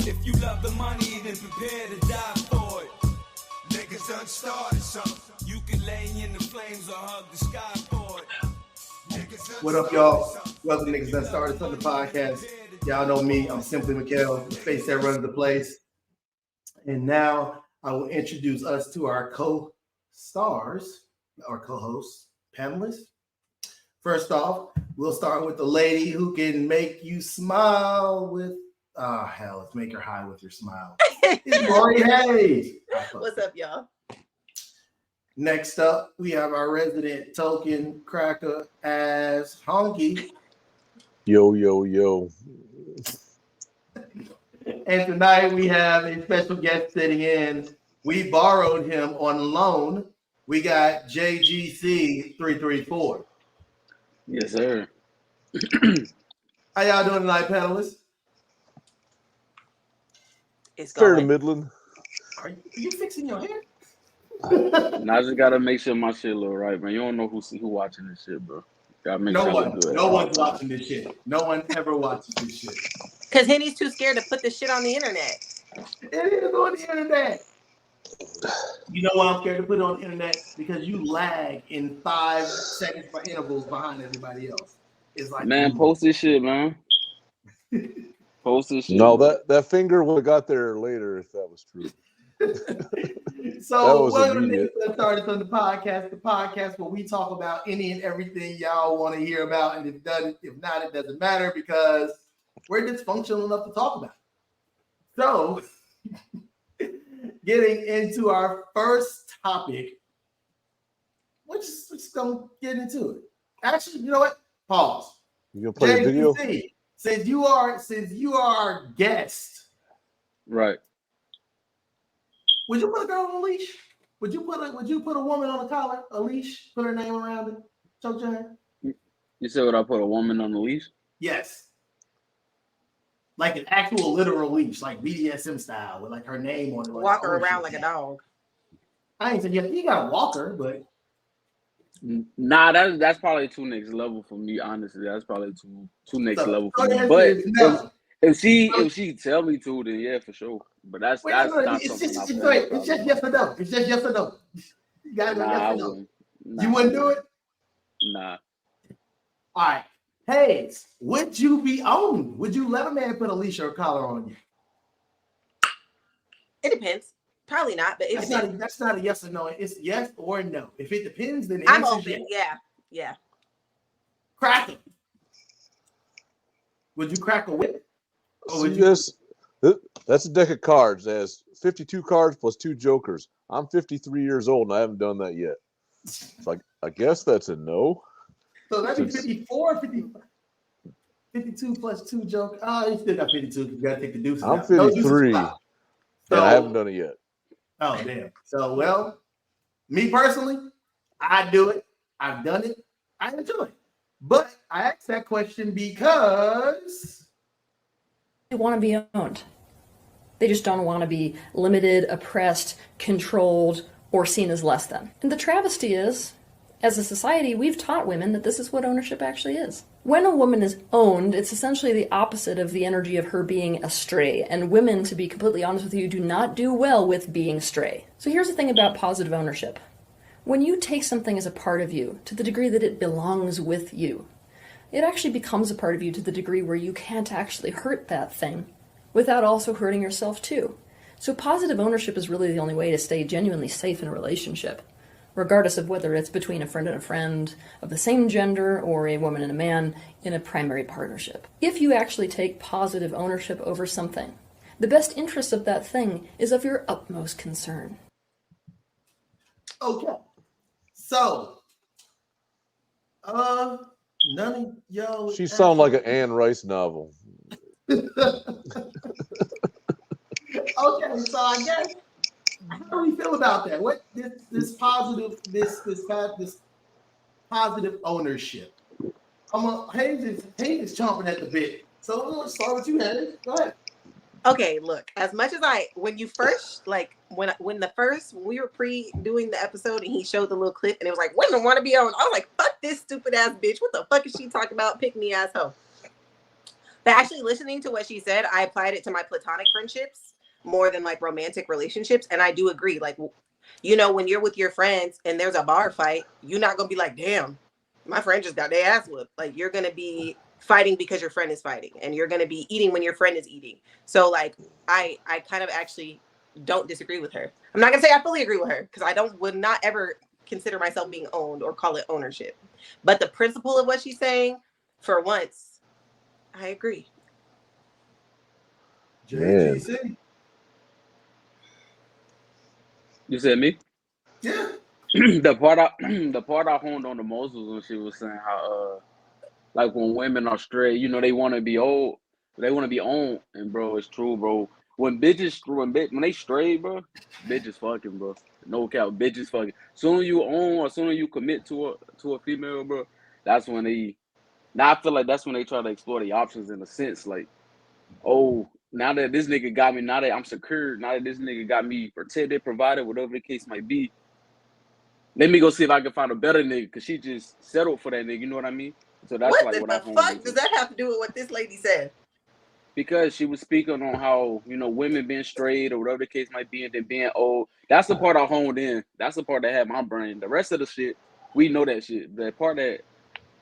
If you love the money, then prepare to die for it. Niggas done started something. You can lay in the flames or hug the sky for it. What up, y'all? Welcome to Niggas Done Started Something podcast. Y'all know me. I'm SimplyMichail, the face that runs the place. And now I will introduce us to our co-stars, our co-hosts, panelists. First off, we'll start with the lady who can make you smile with, let's make her high with your smile. It's Mauri Haze. What's up, y'all? Next up, we have our resident token cracker as Honky. Yo, yo, yo. And tonight we have a special guest sitting in. We borrowed him on loan. We got JGC334. Yes, sir. How y'all doing tonight, panelists? It's Fair to going. Midland. Are you fixing your hair? Now I just gotta make sure my shit look right, man. You don't know who watching this shit, bro. Gotta make sure I look good. No one's watching this shit. No one ever watches this shit. Because Henny's too scared to put this shit on the internet. It is on the internet. You know why I'm scared to put it on the internet? Because you lag in 5 seconds for intervals behind everybody else. It's like, Man, post this shit, man. Post this shit. No, that finger would have got there later if that was true. So welcome to Niggas Started on the podcast where we talk about any and everything y'all want to hear about, and if not, it doesn't matter because we're dysfunctional enough to talk about it. So, getting into our first topic, we're just gonna get into it. Actually, you know what? Pause. You gonna play a video? Since you are our guest, Right. would you put a girl on a leash? Would you put a woman on a collar, a leash, put her name around it, choke chain? You said, would I put a woman on the leash? Yes. Like an actual literal leash, like BDSM style, with like her name on it. Like Walk her around like a dog. I ain't saying you gotta walk her, but Nah, that's probably too next level for me, honestly. That's probably too next level for me. So But no. if she tell me to, then yeah, for sure. But that's not something it's just yes or no. It's just yes or no. You gotta go yes or no. You wouldn't do it? Nah. All right. Haze, would you be owned? Would you let a man put a leash or a collar on you? It depends. Probably not, but That's not a yes or no. It's yes or no. If it depends, then the I'm answer's open. yes. Yeah. Crack it. Would you crack a whip? That's a deck of cards. There's 52 cards plus 2 jokers. I'm 53 years old and I haven't done that yet. It's like, I guess that's a no. So that'd be 54, 55. 52 plus 2 joke. Oh, you still got 52 because you got to take the deuces I'm out. 53 and I haven't done it yet. Oh, damn. So, well, me personally, I do it. I've done it. I enjoy it. But I asked that question because they want to be owned. They just don't want to be limited, oppressed, controlled, or seen as less than. And the travesty is, as a society, we've taught women that this is what ownership actually is. When a woman is owned, it's essentially the opposite of the energy of her being astray. And women, to be completely honest with you, do not do well with being stray. So here's the thing about positive ownership. When you take something as a part of you, to the degree that it belongs with you, it actually becomes a part of you to the degree where you can't actually hurt that thing without also hurting yourself too. So positive ownership is really the only way to stay genuinely safe in a relationship, regardless of whether it's between a friend and a friend of the same gender or a woman and a man in a primary partnership. If you actually take positive ownership over something, the best interest of that thing is of your utmost concern. okay. So, none of y'all. She sounds like an Anne Rice novel. Okay, so I guess how do we feel about that? What this positive ownership? Haze is chomping at the bit. So let's start with you, Haze. Go ahead. Okay, look, as much as when we were doing the episode and he showed the little clip and it was like, women want to be owned. I was like, fuck this stupid ass bitch. What the fuck is she talking about? Pick me asshole. But actually listening to what she said, I applied it to my platonic friendships more than like romantic relationships. And I do agree. Like, you know, when you're with your friends and there's a bar fight, you're not going to be like, damn, my friend just got their ass whooped. Like, you're going to be fighting because your friend is fighting, and you're going to be eating when your friend is eating. So like, I kind of actually don't disagree with her. I'm not going to say I fully agree with her, because would not ever consider myself being owned or call it ownership. But the principle of what she's saying, for once, I agree. JGC. You said me? Yeah. the part I honed on the most was when she was saying how like when women are straight, you know, they want to be old, they want to be owned, and bro, it's true, bro. When they stray, bro, bitches fucking, bro. No cap, bitches fucking. Soon as you own or soon as you commit to a female, bro, that's when they. Now I feel like that's when they try to explore the options in a sense, like, oh, now that this nigga got me, now that I'm secure, now that this nigga got me protected, provided, whatever the case might be, let me go see if I can find a better nigga, because she just settled for that nigga, you know what I mean? So that's What like the what I fuck does that have to do with what this lady said? Because she was speaking on how, you know, women being straight or whatever the case might be, and then being old. That's the part I honed in. That's the part that had my brain. The rest of the shit, we know that shit. The part that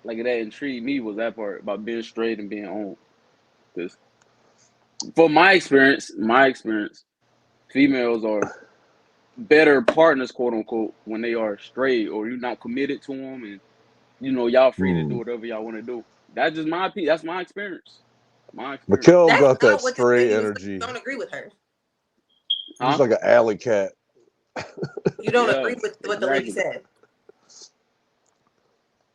intrigued me was that part about being straight and being old. Because for my experience, females are better partners, quote unquote, when they are straight or you're not committed to them, and you know y'all free to do whatever y'all want to do. That's just my opinion. That's my experience. Mikhail That's got that not what this stray lady was saying. energy. Don't agree with her. He's like an alley cat. You don't agree with what the lady said.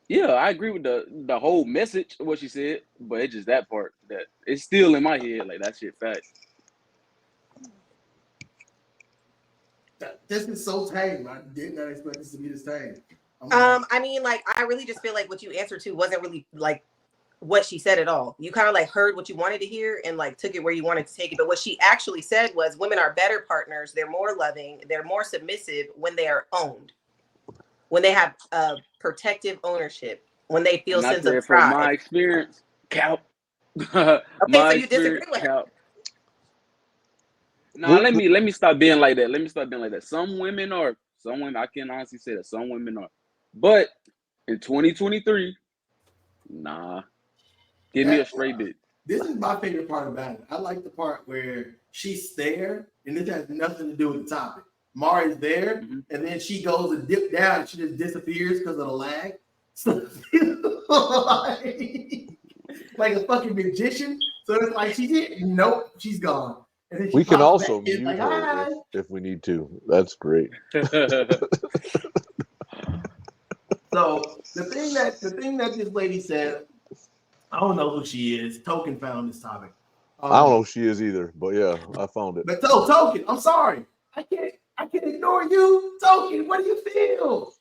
Yeah, I agree with the whole message of what she said, but it's just that part that it's still in my head, like that shit fact. This is so tame. I did not expect this to be this tame. I mean, like, I really just feel like what you answered to wasn't really like what she said at all. You kind of like heard what you wanted to hear and like took it where you wanted to take it. But what she actually said was women are better partners. They're more loving. They're more submissive when they are owned. When they have protective ownership. When they feel sense of pride. From my experience, count. Okay, so you disagree with her. Nah, let me stop being like that. Some women, I can honestly say that some women are. But in 2023, nah. Give me a straight bitch. This is my favorite part about it. I like the part where she's there, and this has nothing to do with the topic. Mauri's there, and then she goes and dip down, and she just disappears because of the lag. So, like a fucking magician. So it's like she's here. Nope, she's gone. And then she we can also mute like, her if we need to. That's great. So the thing that this lady said, I don't know who she is. Token found this topic. I don't know who she is either, but yeah, I found it. But Token, I'm sorry. I can't ignore you. Token, what do you feel?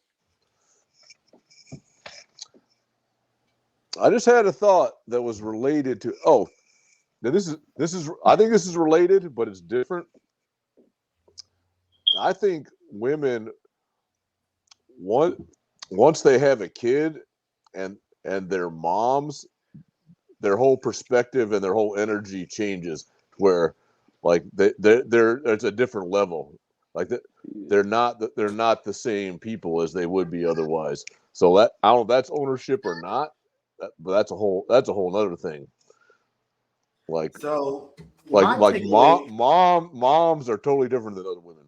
I just had a thought that was related to now this is I think this is related, but it's different. I think women once they have a kid and their moms, their whole perspective and their whole energy changes, where like they're it's a different level. Like they're not the same people as they would be otherwise. So that I don't know if that's ownership or not, but that's a whole other thing. Like so, moms are totally different than other women.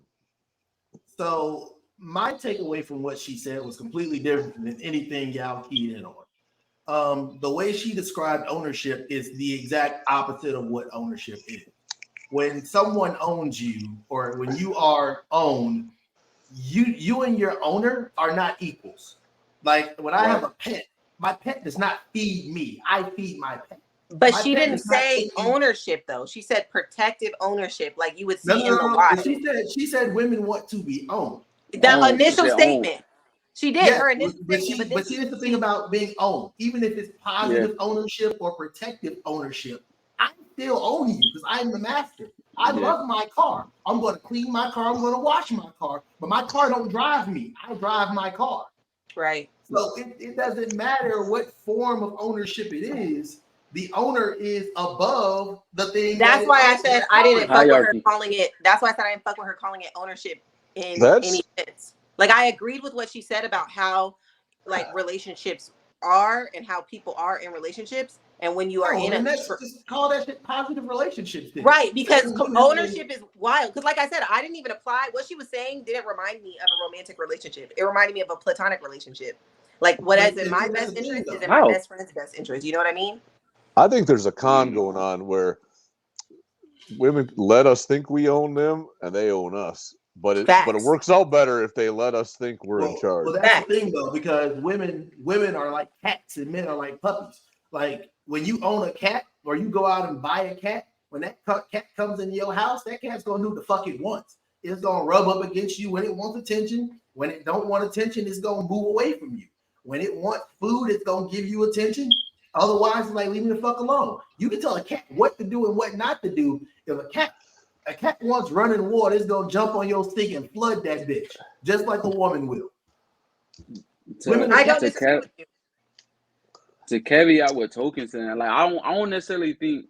So my takeaway from what she said was completely different than anything y'all keyed in on. The way she described ownership is the exact opposite of what ownership is. When someone owns you, or when you are owned, you and your owner are not equals. Like when I have a pet, my pet does not feed me. I feed my pet. But she didn't say ownership though. She said protective ownership, like you would see in the wild. She said women want to be owned. The initial statement. She did her initial statement. But here's the thing about being owned. Even if it's positive ownership or protective ownership, I still own you because I'm the master. I love my car. I'm going to clean my car. I'm going to wash my car. But my car don't drive me. I drive my car. Right. So it doesn't matter what form of ownership it is. the owner is above the thing. That's why I said I didn't fuck with her calling it. That's why I said I didn't fuck with her calling it ownership in any sense. Like I agreed with what she said about how like relationships are and how people are in relationships, and when you are in a just call that shit positive relationships thing. Right, because ownership is wild. Because like I said, I didn't even apply what she was saying. Didn't remind me of a romantic relationship. It reminded me of a platonic relationship. Like what is in my best interest is in my best friend's best interest. You know what I mean? I think there's a con going on where women let us think we own them and they own us. But it works out better if they let us think we're in charge. Well, that's the thing though, because women are like cats and men are like puppies. Like when you own a cat or you go out and buy a cat, when that cat comes in your house, that cat's gonna do the fuck it wants. It's gonna rub up against you when it wants attention. When it don't want attention, it's gonna move away from you. When it wants food, it's gonna give you attention. Otherwise, it's like leave me the fuck alone. You can tell a cat what to do and what not to do. If a cat wants running water, it's gonna jump on your stick and flood that bitch, just like a woman will. I don't disagree with you. To caveat what Token saying, like I don't necessarily think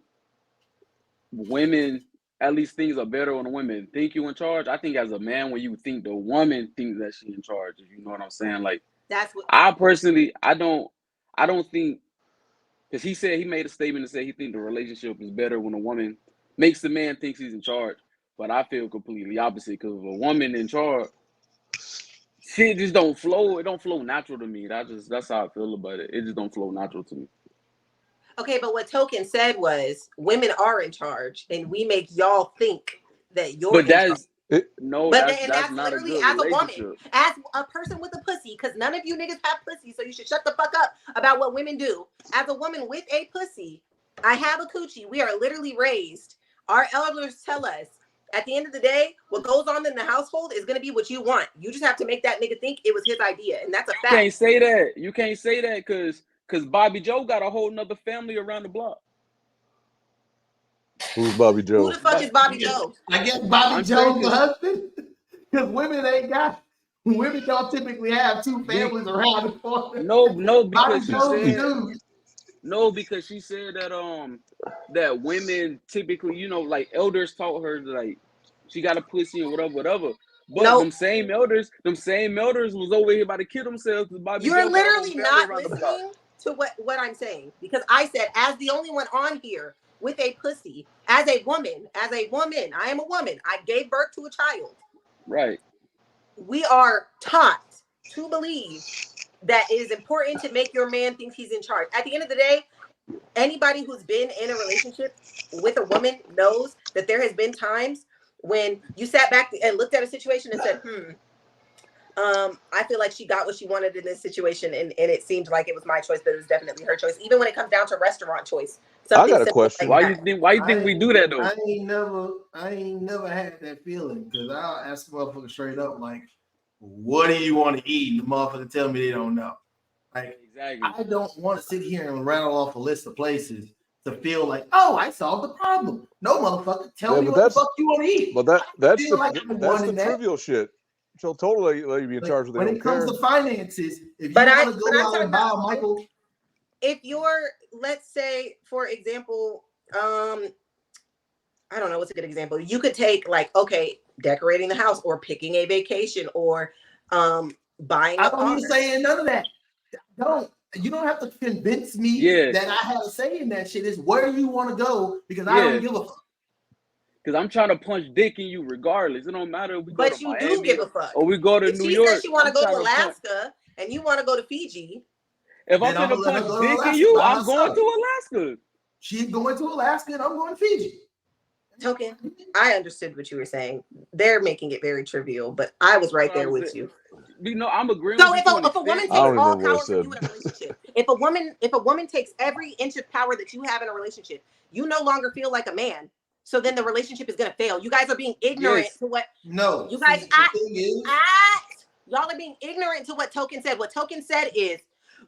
women, at least things are better when women think you in charge. I think as a man, when you think the woman thinks that she's in charge, if you know what I'm saying. Like that's what I personally, I don't think, because he made a statement and said he think the relationship is better when a woman makes the man thinks he's in charge. But I feel completely opposite, because if a woman in charge, shit just don't flow. It don't flow natural to me. That's how I feel about it. It just don't flow natural to me. Okay, but what Token said was women are in charge, and we make y'all think that you're. But that's not literally a as a woman, as a person with a pussy, because none of you niggas have pussy, so you should shut the fuck up about what women do. As a woman with a pussy, I have a coochie. We are literally raised. Our elders tell us at the end of the day, what goes on in the household is going to be what you want. You just have to make that nigga think it was his idea, and that's a fact. You can't say that because Bobby Joe got a whole nother family around the block. Who's Bobby Joe? Who the fuck is Bobby Joe? I guess Bobby Joe's the husband. Because women don't typically have two families around the corner. Because she said that that women typically, like elders taught her like she got a pussy and whatever. But them same elders was over here about to kill themselves because Bobby You're Joe literally not listening to what I'm saying, because I said as the only one on here with a pussy, as a woman, I am a woman. I gave birth to a child. Right. We are taught to believe that it is important to make your man think he's in charge. At the end of the day, anybody who's been in a relationship with a woman knows that there has been times when you sat back and looked at a situation and said, I feel like she got what she wanted in this situation, and it seemed like it was my choice, but it was definitely her choice. Even when it comes down to restaurant choice. I got a question. Why you think we do that though? I ain't never had that feeling, because I'll ask the motherfucker straight up, like, what do you want to eat? And the motherfucker tell me they don't know. Like, exactly. I don't want to sit here and rattle off a list of places to feel like, oh, I solved the problem. No, motherfucker, tell me what the fuck you want to eat. But that's the trivial shit. She'll totally let you be in charge of the. When it comes to finances, if you want to go out and buy Michael. If you're, let's say, for example, I don't know what's a good example. You could take like, okay, decorating the house or picking a vacation or buying a car. I don't even saying none of that. You don't have to convince me that I have a say in that shit. It's where you want to go, because I don't give a fuck. Because I'm trying to punch dick in you regardless. It don't matter if we go to Miami do give a fuck. Or we go to New York. She says she want to go to Alaska and you want to go to Fiji. If I'm gonna punch dick in you, I'm going to Alaska. She's going to Alaska and I'm going to Fiji. Token, I understood what you were saying. They're making it very trivial, but I was right there with you. I'm agreeing. So if a woman takes all power from you in a relationship, if a woman takes every inch of power that you have in a relationship, you no longer feel like a man. So then the relationship is gonna fail. You guys are being ignorant to what. No, you guys y'all are being ignorant to what Token said. What Token said is,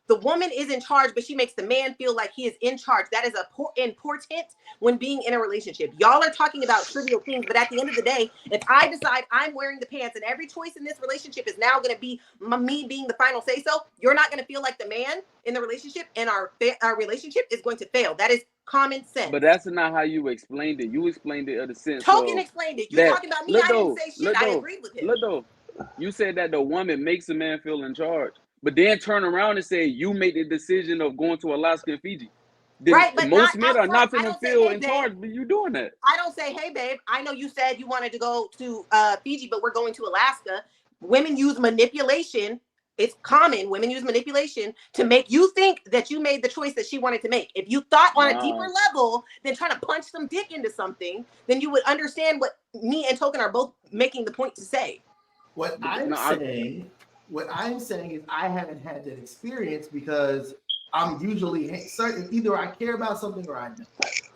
the woman is in charge, but she makes the man feel like he is in charge. That is important when being in a relationship. Y'all are talking about trivial things, but at the end of the day, if I decide I'm wearing the pants and every choice in this relationship is now going to be me being the final say so, you're not going to feel like the man in the relationship, and our relationship is going to fail. That is common sense. But that's not how you explained it. You explained it in the sense Token of explained it. You that. talking about me? I didn't say shit. I agreed with him. Look though, you said that the woman makes a man feel in charge, but then turn around and say you made the decision of going to Alaska and Fiji. Right, but most not men are not I going to don't say, feel hey, in babe. charge, but you doing that. I don't say, hey, babe, I know you said you wanted to go to Fiji, but we're going to Alaska. Women use manipulation. It's common. Women use manipulation to make you think that you made the choice that she wanted to make. If you thought on a deeper level than trying to punch some dick into something, then you would understand what me and Token are both making the point to say. What I'm saying is I haven't had that experience because I'm usually certain either I care about something or I don't.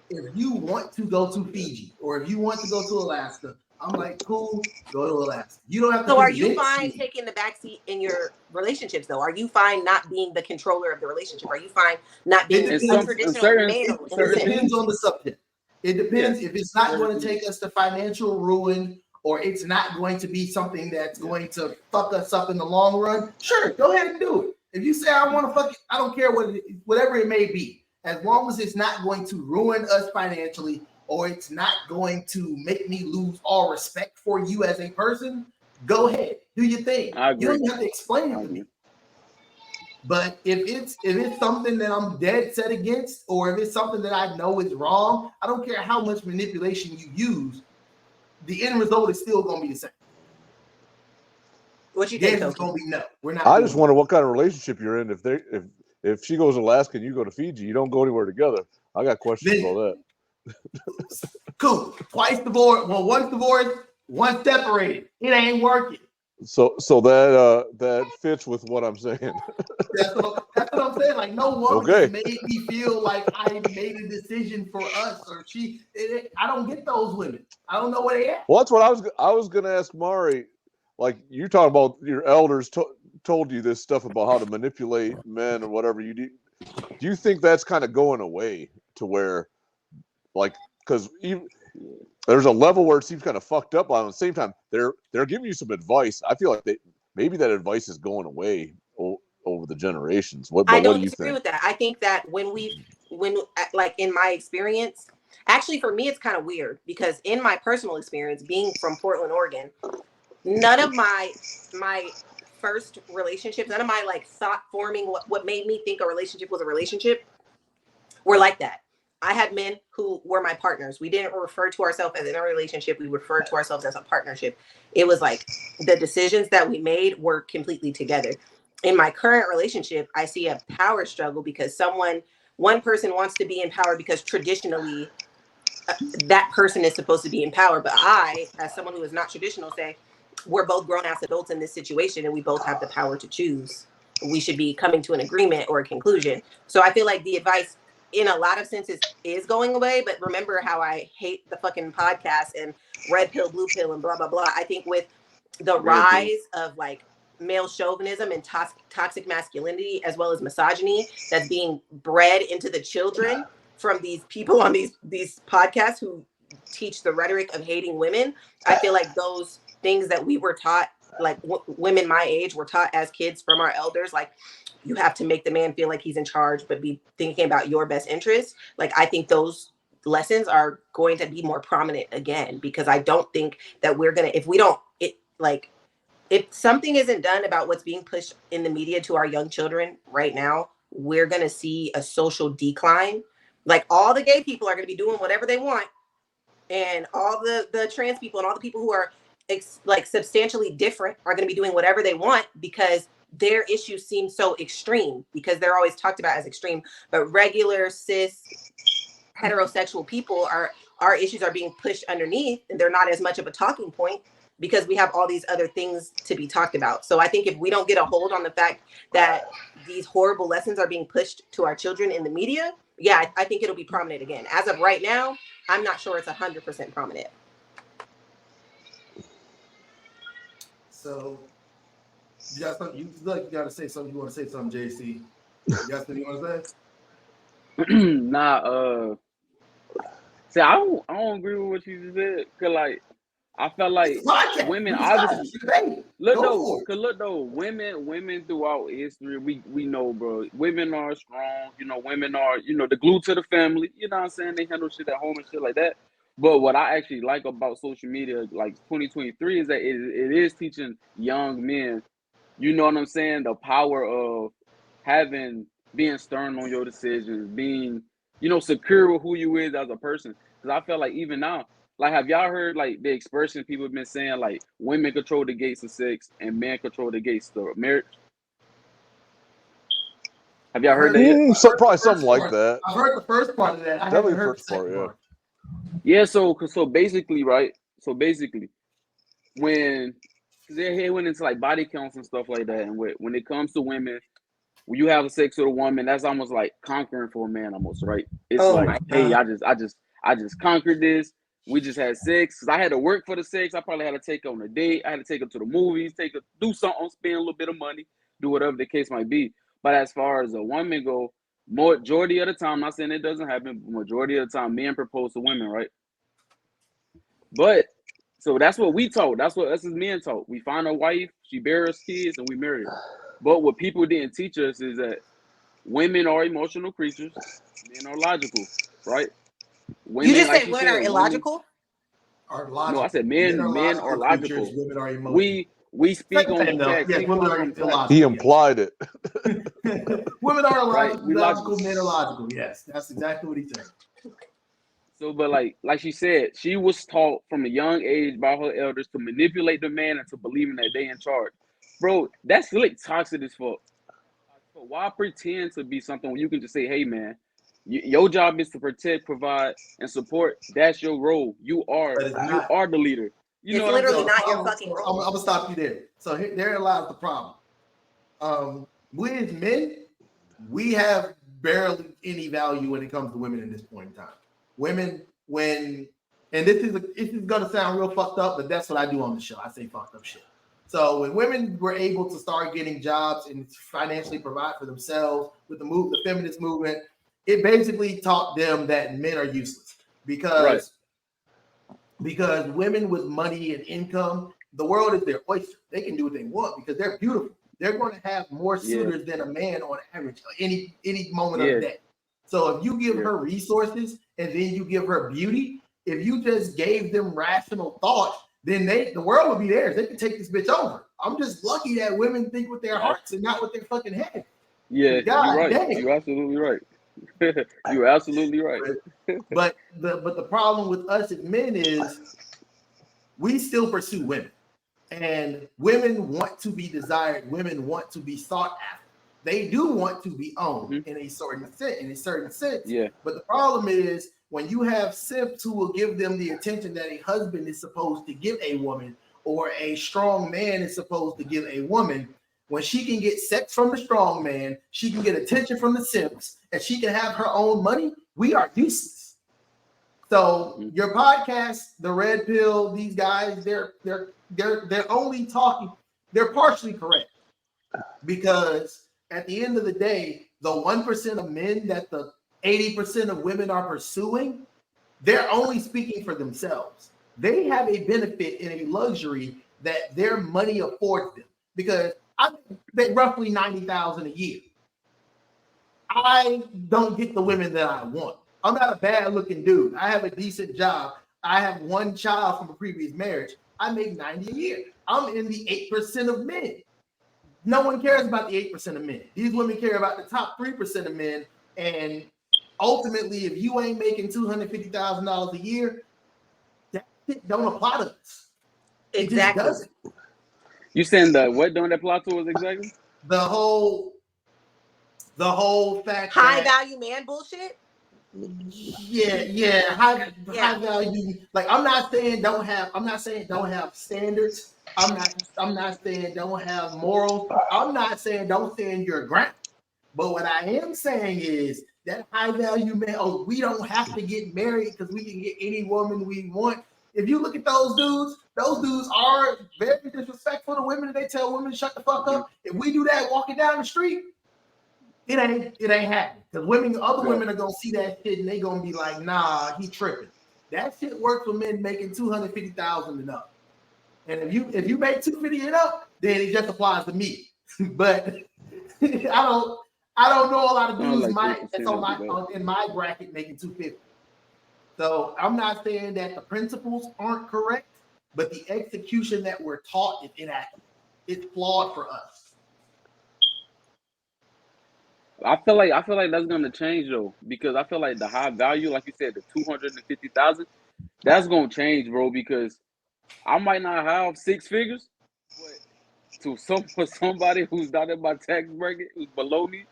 If you want to go to Fiji or if you want to go to Alaska, I'm like, cool, go to Alaska. You don't have to. So are you fine taking the backseat in your relationships though? Are you fine not being the controller of the relationship? Are you fine not being a traditional male? It depends on the subject. It depends if it's not going to take us to financial ruin or it's not going to be something that's going to fuck us up in the long run. Sure, go ahead and do it. If you say I want to fuck it, I don't care whatever it may be. As long as it's not going to ruin us financially or it's not going to make me lose all respect for you as a person, go ahead, do your thing. You don't have to explain it to me. But if it's something that I'm dead set against, or if it's something that I know is wrong, I don't care how much manipulation you use, the end result is still going to be the same. What you think? It's going to be no. We're not. I just wonder what kind of relationship you're in. If she goes to Alaska and you go to Fiji, you don't go anywhere together. I got questions about that. Cool. Twice divorced. Well, once divorced, one separated. It ain't working. So that fits with what I'm saying. That's what I'm saying. Like no woman has made me feel like I made a decision for us or she. I don't get those women. I don't know where they at. Well, that's what I was going to ask Mauri. Like you talk about your elders told you this stuff about how to manipulate men or whatever you do. Do you think that's kind of going away to where, like, because there's a level where it seems kind of fucked up, but at the same time they're giving you some advice. I feel like maybe that advice is going away over the generations. What do you think? Disagree with that. I think that when like in my experience, actually for me it's kind of weird because in my personal experience, being from Portland, Oregon, none of my first relationships, none of my like thought forming what made me think a relationship was a relationship were like that. I had men who were my partners. We didn't refer to ourselves as in a relationship. We referred to ourselves as a partnership. It was like the decisions that we made were completely together. In my current relationship, I see a power struggle because one person wants to be in power because traditionally that person is supposed to be in power. But I, as someone who is not traditional, say, we're both grown-ass adults in this situation and we both have the power to choose. We should be coming to an agreement or a conclusion. So I feel like the advice in a lot of senses is going away, but remember how I hate the fucking podcast and red pill, blue pill and blah, blah, blah. I think with the rise of like male chauvinism and toxic masculinity, as well as misogyny that's being bred into the children from these people on these podcasts who teach the rhetoric of hating women. I feel like those things that we were taught, like women my age were taught as kids from our elders, like you have to make the man feel like he's in charge, but be thinking about your best interest. Like, I think those lessons are going to be more prominent again, because I don't think that we're going to, if something isn't done about what's being pushed in the media to our young children right now, we're going to see a social decline. Like all the gay people are going to be doing whatever they want. And all the trans people and all the people who are like substantially different are going to be doing whatever they want because their issues seem so extreme, because they're always talked about as extreme. But regular cis heterosexual people, our issues are being pushed underneath, and they're not as much of a talking point because we have all these other things to be talked about. So I think if we don't get a hold on the fact that these horrible lessons are being pushed to our children in the media, yeah, I think it'll be prominent again. As of right now, I'm not sure it's 100% prominent. So you got something? You got to say something. You want to say something, JC? Justin, you want to say? Nah, see, I don't agree with what you just said. Cause like, I felt like It's a podcast. women We decide. obviously Debate. Go for it. women throughout history, we know, bro, women are strong. You know, women are, the glue to the family. You know what I'm saying? They handle shit at home and shit like that. But what I actually like about social media, like 2023, is that it is teaching young men, you know what I'm saying, the power of being stern on your decisions, being, secure with who you is as a person. Because I feel like even now, like, have y'all heard like the expression people have been saying, like, women control the gates of sex and men control the gates of marriage? Have y'all heard that yet? Probably something like that. I heard the first part of that. I Definitely haven't heard the first the second part, part. Yeah, so basically, right? So basically, when they went into like body counts and stuff like that, and when it comes to women, when you have sex with a woman, that's almost like conquering for a man, almost, right? It's Oh like, my hey, God. I just conquered this. We just had sex. Cause I had to work for the sex. I probably had to take her on a date. I had to take her to the movies, do something, spend a little bit of money, do whatever the case might be. But as far as a woman go, majority of the time, not saying it doesn't happen, but majority of the time, men propose to women, right? But so that's what we taught. That's what us as men taught. We find a wife, she bears us kids, and we marry her. But what people didn't teach us is that women are emotional creatures, men are logical, right? You Women, just like said she women said, are illogical? Are no, I logical. said Men are men are logical creatures. logical. Women are emotional. We speak Same on the thing, though. facts. Yes, We women come are from the facts, He illogical. Yes. implied it. Women are right? We logical. logical. Men are logical. Yes, that's exactly what he said. So, but like she said, she was taught from a young age by her elders to manipulate the man into believing that they in charge. Bro, that's like toxic as fuck. So why pretend to be something when you can just say, hey man, your job is to protect, provide, and support. That's your role. You are But it's not. the leader. You know It's what I'm literally saying? not your fucking role. I'm gonna stop you there. So there lies the problem. We as men, we have barely any value when it comes to women in this point in time. Women, and this is gonna sound real fucked up, but that's what I do on the show. I say fucked up shit. So when women were able to start getting jobs and financially provide for themselves with the feminist movement, it basically taught them that men are useless because women with money and income, the world is their oyster. They can do what they want because they're beautiful. They're going to have more suitors than a man on average any moment of the day. So if you give her resources and then you give her beauty, if you just gave them rational thought, then the world would be theirs. They can take this bitch over. I'm just lucky that women think with their hearts and not with their fucking head. Yeah, God, you're right. dang. You're absolutely right. You're absolutely right. But the problem with us as men is we still pursue women. And women want to be desired. Women want to be sought after. They do want to be owned in a certain sense. Yeah. But the problem is when you have simps who will give them the attention that a husband is supposed to give a woman, or a strong man is supposed to give a woman. When she can get sex from the strong man, she can get attention from the simps, and she can have her own money, we are useless. So your podcast, the Red Pill, these guys, they're only talking, they're partially correct. Because at the end of the day, the 1% of men that the 80% of women are pursuing, they're only speaking for themselves. They have a benefit and a luxury that their money affords them. Because I make roughly $90,000 a year. I don't get the women that I want. I'm not a bad looking dude. I have a decent job. I have one child from a previous marriage. I make $90,000 a year. I'm in the 8% of men. No one cares about the 8% of men. These women care about the top 3% of men. And ultimately, if you ain't making $250,000 a year, that shit don't apply to us. Exactly. It just doesn't. You saying the what don't apply to us exactly? The whole fact high that value man bullshit. High value. Like I'm not saying don't have standards. I'm not saying don't have morals. I'm not saying don't stand your ground. But what I am saying is that high value man, we don't have to get married because we can get any woman we want. If you look at those dudes are very disrespectful to women. They tell women to shut the fuck up. If we do that walking down the street, it ain't happening. Because other women are gonna see that shit and they gonna be like, nah, he tripping. That shit works for men making $250,000 and up. And if you make $250 and up, then it just applies to me. But I don't know a lot of dudes in my bracket making $250. So I'm not saying that the principles aren't correct, but the execution that we're taught is inaccurate. It's flawed for us. I feel like that's gonna change though, because I feel like the high value, like you said, the 250,000, that's gonna change, bro. Because I might not have 6 figures, but for somebody who's not in my tax bracket, who's below me,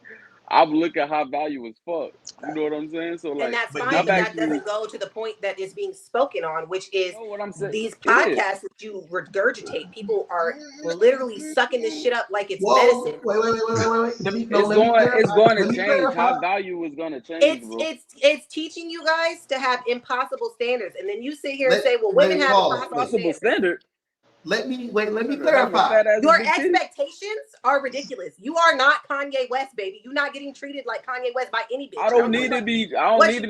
I'm looking high value as fuck. You know what I'm saying? So like, and that's fine, but that doesn't go to the point that is being spoken on, which is what I'm saying. These podcasts that you regurgitate. People are literally sucking this shit up like it's medicine. Wait. It's going to change. High value is going to change, bro. It's teaching you guys to have impossible standards, and then you sit here and say, "Well, women have impossible standards." Let me clarify. Your expectations are ridiculous. You are not Kanye West, baby. You're not getting treated like Kanye West by any bitch. I don't need to be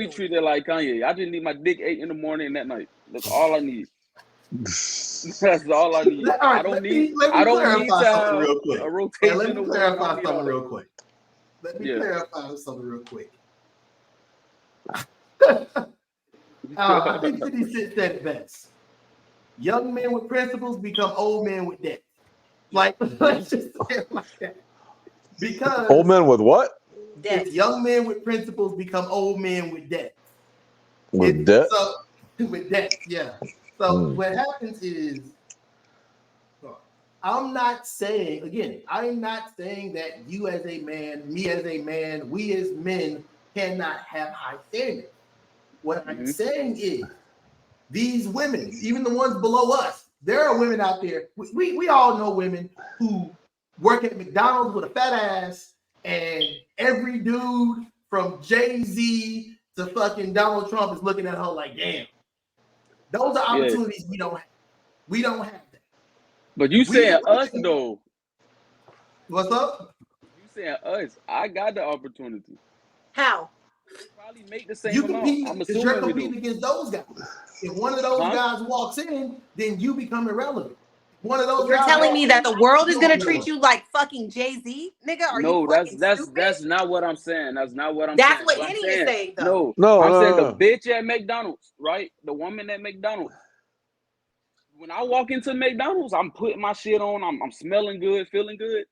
treated like Kanye. I just need my dick 8 in the morning and that night. That's all I need. That's all I need. I don't need to have a rotation. Let me clarify something real quick. I think 50 Cent said it best. Young men with principles become old men with debt. Like, let's just say it like that. Because old men with what? Debt. Young men with principles become old men with debt. With debt? With debt, yeah. So what happens is, I'm not saying that you as a man, me as a man, we as men cannot have high standards. What I'm saying is, these women, even the ones below us, there are women out there. We all know women who work at McDonald's with a fat ass, and every dude from Jay-Z to fucking Donald Trump is looking at her like, damn. Those are opportunities we don't have. We don't have that. But you saying us though. What's up? You saying us. I got the opportunity. How? Probably make the same amount. I'm assuming you're competing against those guys. If one of those guys walks in, then you become irrelevant. One of those. You're telling me that the world is gonna treat you like fucking Jay-Z, nigga? Are you fucking stupid? That's not what I'm saying. That's not what I'm saying. That's what Henny is saying, though. No. I'm saying the bitch at McDonald's, right? The woman at McDonald's. When I walk into McDonald's, I'm putting my shit on. I'm smelling good, feeling good.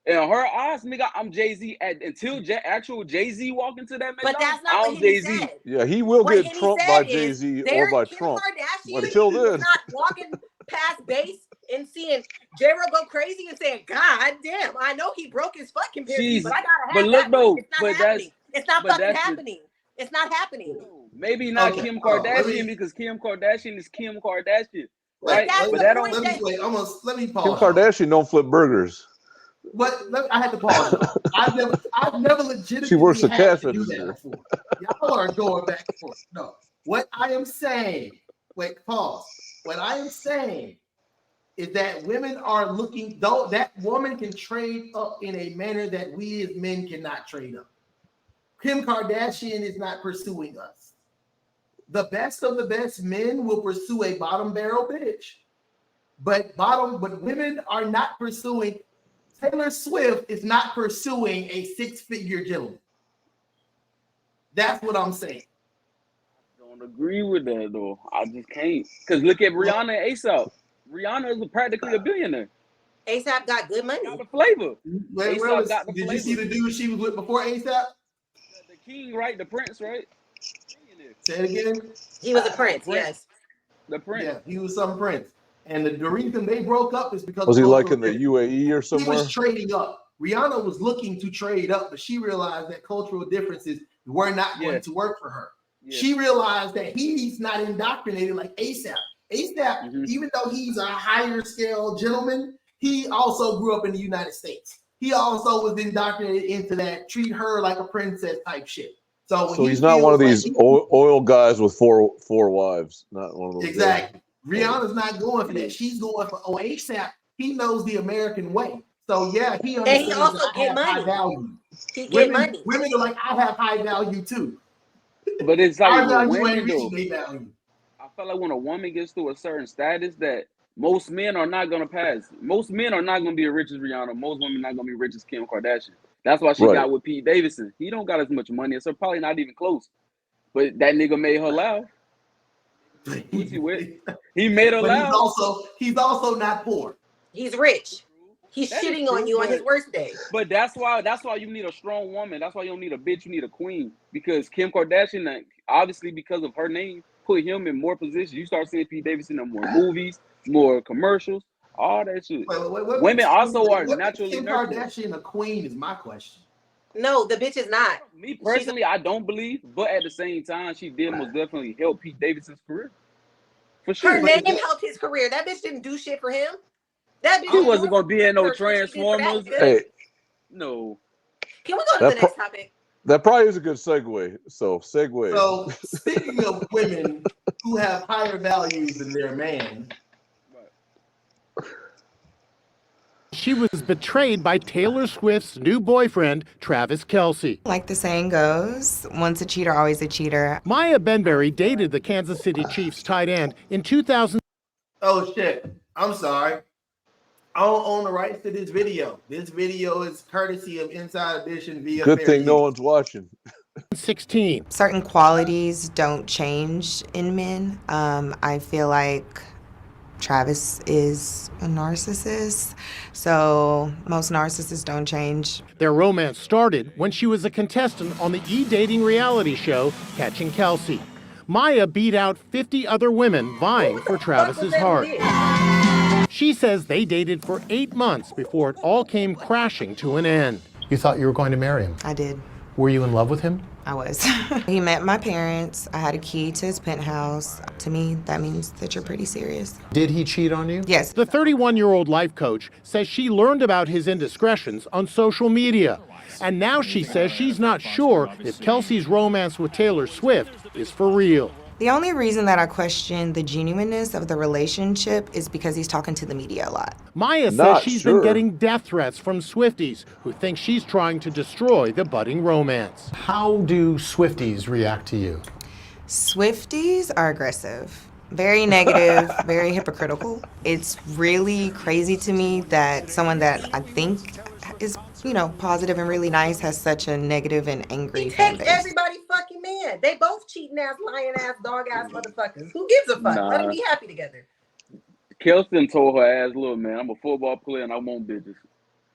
In her eyes, nigga, I'm Jay-Z. Until actual Jay-Z walk into that McDonald's, but that's not what Henny said. Yeah, he will get trumped by Jay-Z or by Trump. Until then, not walking past base and seeing J-Ro go crazy and saying, "God damn, I know he broke his fucking period, but I gotta have but look, though, it's not happening. It's not fucking happening. It's not happening." Maybe not Kim Kardashian because Kim Kardashian is Kim Kardashian. Right? But that don't. Let me pause. Kim Kardashian don't flip burgers. I had to pause. I've never legitimately she works the cash to do that before. Y'all are going back and forth. No, what I am saying. Wait, pause. What I am saying is that women are looking. Though that woman can trade up in a manner that we as men cannot trade up. Kim Kardashian is not pursuing us. The best of the best men will pursue a bottom barrel bitch, but women are not pursuing. Taylor Swift is not pursuing a 6-figure gentleman. That's what I'm saying. I don't agree with that though. I just can't. Because look at Rihanna and ASAP. Rihanna is practically a billionaire. ASAP got good money. Got the flavor. Did you see the dude she was with before ASAP? The king, right? The prince, right? Say it again. He was a prince, yes. The prince. Yeah, he was some prince. And the reason they broke up is because was he like in the UAE or somewhere? He was trading up. Rihanna was looking to trade up, but she realized that cultural differences were not going to work for her. Yeah. She realized that he's not indoctrinated like ASAP. ASAP, even though he's a higher scale gentleman, he also grew up in the United States. He also was indoctrinated into that treat her like a princess type shit. So he's not one of these oil guys with four wives. Not one of those. Exactly. Guys. Rihanna's not going for that. She's going for ASAP. He knows the American way. So yeah, he And he understands also that I get have high money. value. He get money. Women are like, I have high value too. But it's Our like with value women ain't though. reaching their value. I feel like when a woman gets to a certain status that most men are not gonna pass. Most men are not gonna be as rich as Rihanna. Most women not gonna be rich as Kim Kardashian. That's why she Right. got with Pete Davidson. He don't got as much money, so probably not even close. But that nigga made her laugh. Who's he with? He made her But laugh. he's also not poor. He's rich. He's That is shitting on true, you on his worst day. But that's why you need a strong woman. That's why you don't need a bitch. You need a queen. Because Kim Kardashian, obviously because of her name, put him in more positions. You start seeing Pete Davidson in more movies, more commercials, all that shit. Women also are naturally Kim nurturing. Kardashian a queen is my question. No, the bitch is not. Me personally, I don't believe, but at the same time, she did most definitely help Pete Davidson's career. For sure. Her name helped his career. That bitch didn't do shit for him. That bitch He wasn't gonna be in no Transformers. Hey, no. Can we go to the next topic? That probably is a good segue. So segue. So speaking of women who have higher values than their man. She was betrayed by Taylor Swift's new boyfriend, Travis Kelce. Like the saying goes, once a cheater, always a cheater. Maya Benberry dated the Kansas City Chiefs tight end in 2000. Oh shit! I'm sorry. I don't own the rights to this video. This video is courtesy of Inside Edition via. Good thing no one's watching. 16. Certain qualities don't change in men. I feel like Travis is a narcissist, so most narcissists don't change. Their romance started when she was a contestant on the e-dating reality show Catching Kelce. Maya beat out 50 other women vying for Travis's heart. She says they dated for 8 months before it all came crashing to an end. You thought you were going to marry him? I did. Were you in love with him? I was. He met my parents. I had a key to his penthouse. To me, that means that you're pretty serious. Did he cheat on you? Yes. The 31-year-old life coach says she learned about his indiscretions on social media. And now she says she's not sure if Kelce's romance with Taylor Swift is for real. The only reason that I question the genuineness of the relationship is because he's talking to the media a lot. Maya says she's been getting death threats from Swifties who think she's trying to destroy the budding romance. How do Swifties react to you? Swifties are aggressive, very negative, very hypocritical. It's really crazy to me that someone that I think is, positive and really nice has such a negative and angry fan base. Everybody fucking man. They both cheating ass, lying ass, dog ass motherfuckers. Who gives a fuck? Let them be happy together. Kelson told her ass, look, man, I'm a football player and I want bitches.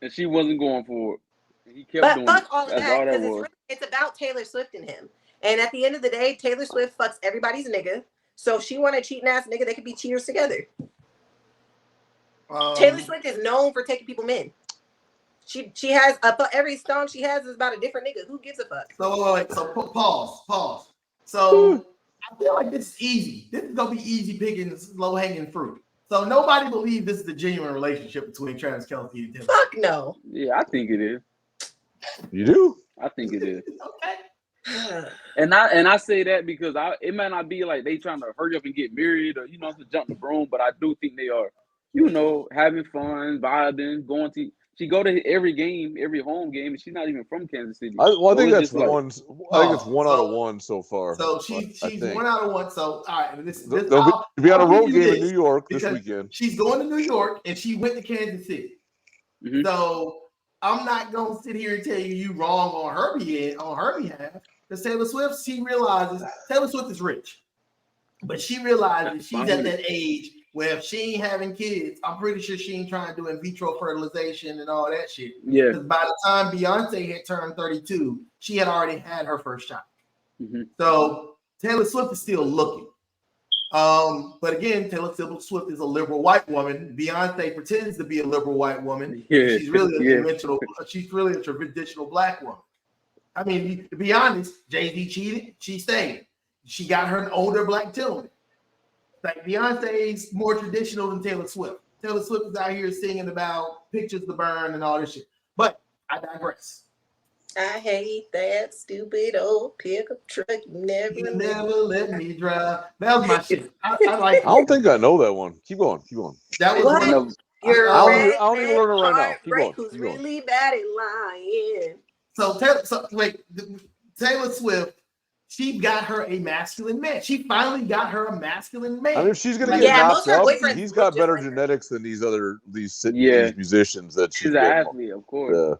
And she wasn't going for it. And he kept doing fuck it. all of That's that, all that because was. it's about Taylor Swift and him. And at the end of the day, Taylor Swift fucks everybody's nigga. So if she want a cheating ass nigga, they could be cheaters together. Taylor Swift is known for taking people men. She has every song she has is about a different nigga. Who gives a fuck? So pause. So I feel like this is easy. This is gonna be easy pickings, low hanging fruit. So nobody believes this is a genuine relationship between Travis Kelce and Taylor. Fuck no. Yeah, I think it is. You do? I think it is. Okay. And I say that because it might not be like they trying to hurry up and get married or to jump the broom, but I do think they are, having fun, vibing, going to. She go to every game, every home game, and she's not even from Kansas City. I think that's one. I think it's one out of one so far. So she's 1 out of 1. So all right, they'll be on a road game in New York this weekend. She's going to New York and she went to Kansas City. Mm-hmm. So I'm not gonna sit here and tell you wrong on her behalf. Because Taylor Swift, she realizes Taylor Swift is rich, but she realizes she's at that age where if she ain't having kids, I'm pretty sure she ain't trying to do in vitro fertilization and all that shit. Yeah. Because by the time Beyonce had turned 32, she had already had her first child. Mm-hmm. So Taylor Swift is still looking. But again, Taylor Swift is a liberal white woman. Beyonce pretends to be a liberal white woman. Yeah. She's really a traditional black woman. I mean, to be honest, Jay-Z cheated. She stayed. She got her an older black gentleman. Like Beyonce's more traditional than Taylor Swift. Taylor Swift is out here singing about pictures to burn and all this shit. But I digress. I hate that stupid old pickup truck. You never let me drive. That was my shit. I like. I don't think I know that one. Keep going. That was one of You're I don't even learn it right now. Keep heartbreak going. who's Keep going. really bad at lying. Taylor Swift, she got her a masculine man. She finally got her a masculine man. I mean, if she's gonna Like, get Yeah, most knocked of her up, boyfriends he's look got just better like her. genetics than these Yeah. musicians that she's She's an getting. athlete, of course. Yeah,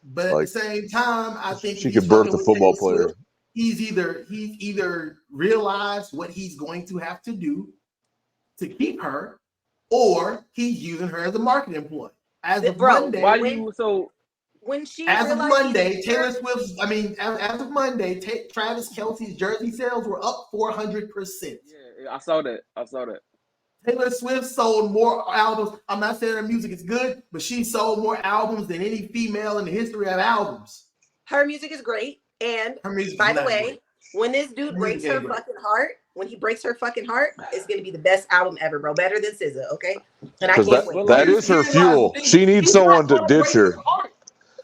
But at the same time, I think she if he's could birth fucking a with football Taylor player. Swift, he's either realized what he's going to have to do to keep her, or he's using her as a marketing ploy. As of Monday, when she as of realized Monday, he's Taylor Swift's. I mean, as of Monday, Travis Kelce's jersey sales were up 400%. Yeah, I saw that. Taylor Swift sold more albums. I'm not saying her music is good, but she sold more albums than any female in the history of albums. Her music is great, and Her music by is the not way, great. when this dude breaks her great. fucking heart, when he breaks her fucking heart, it's gonna be the best album ever, bro. Better than SZA, okay? And I can't wait. That is her fuel. She needs someone to ditch her.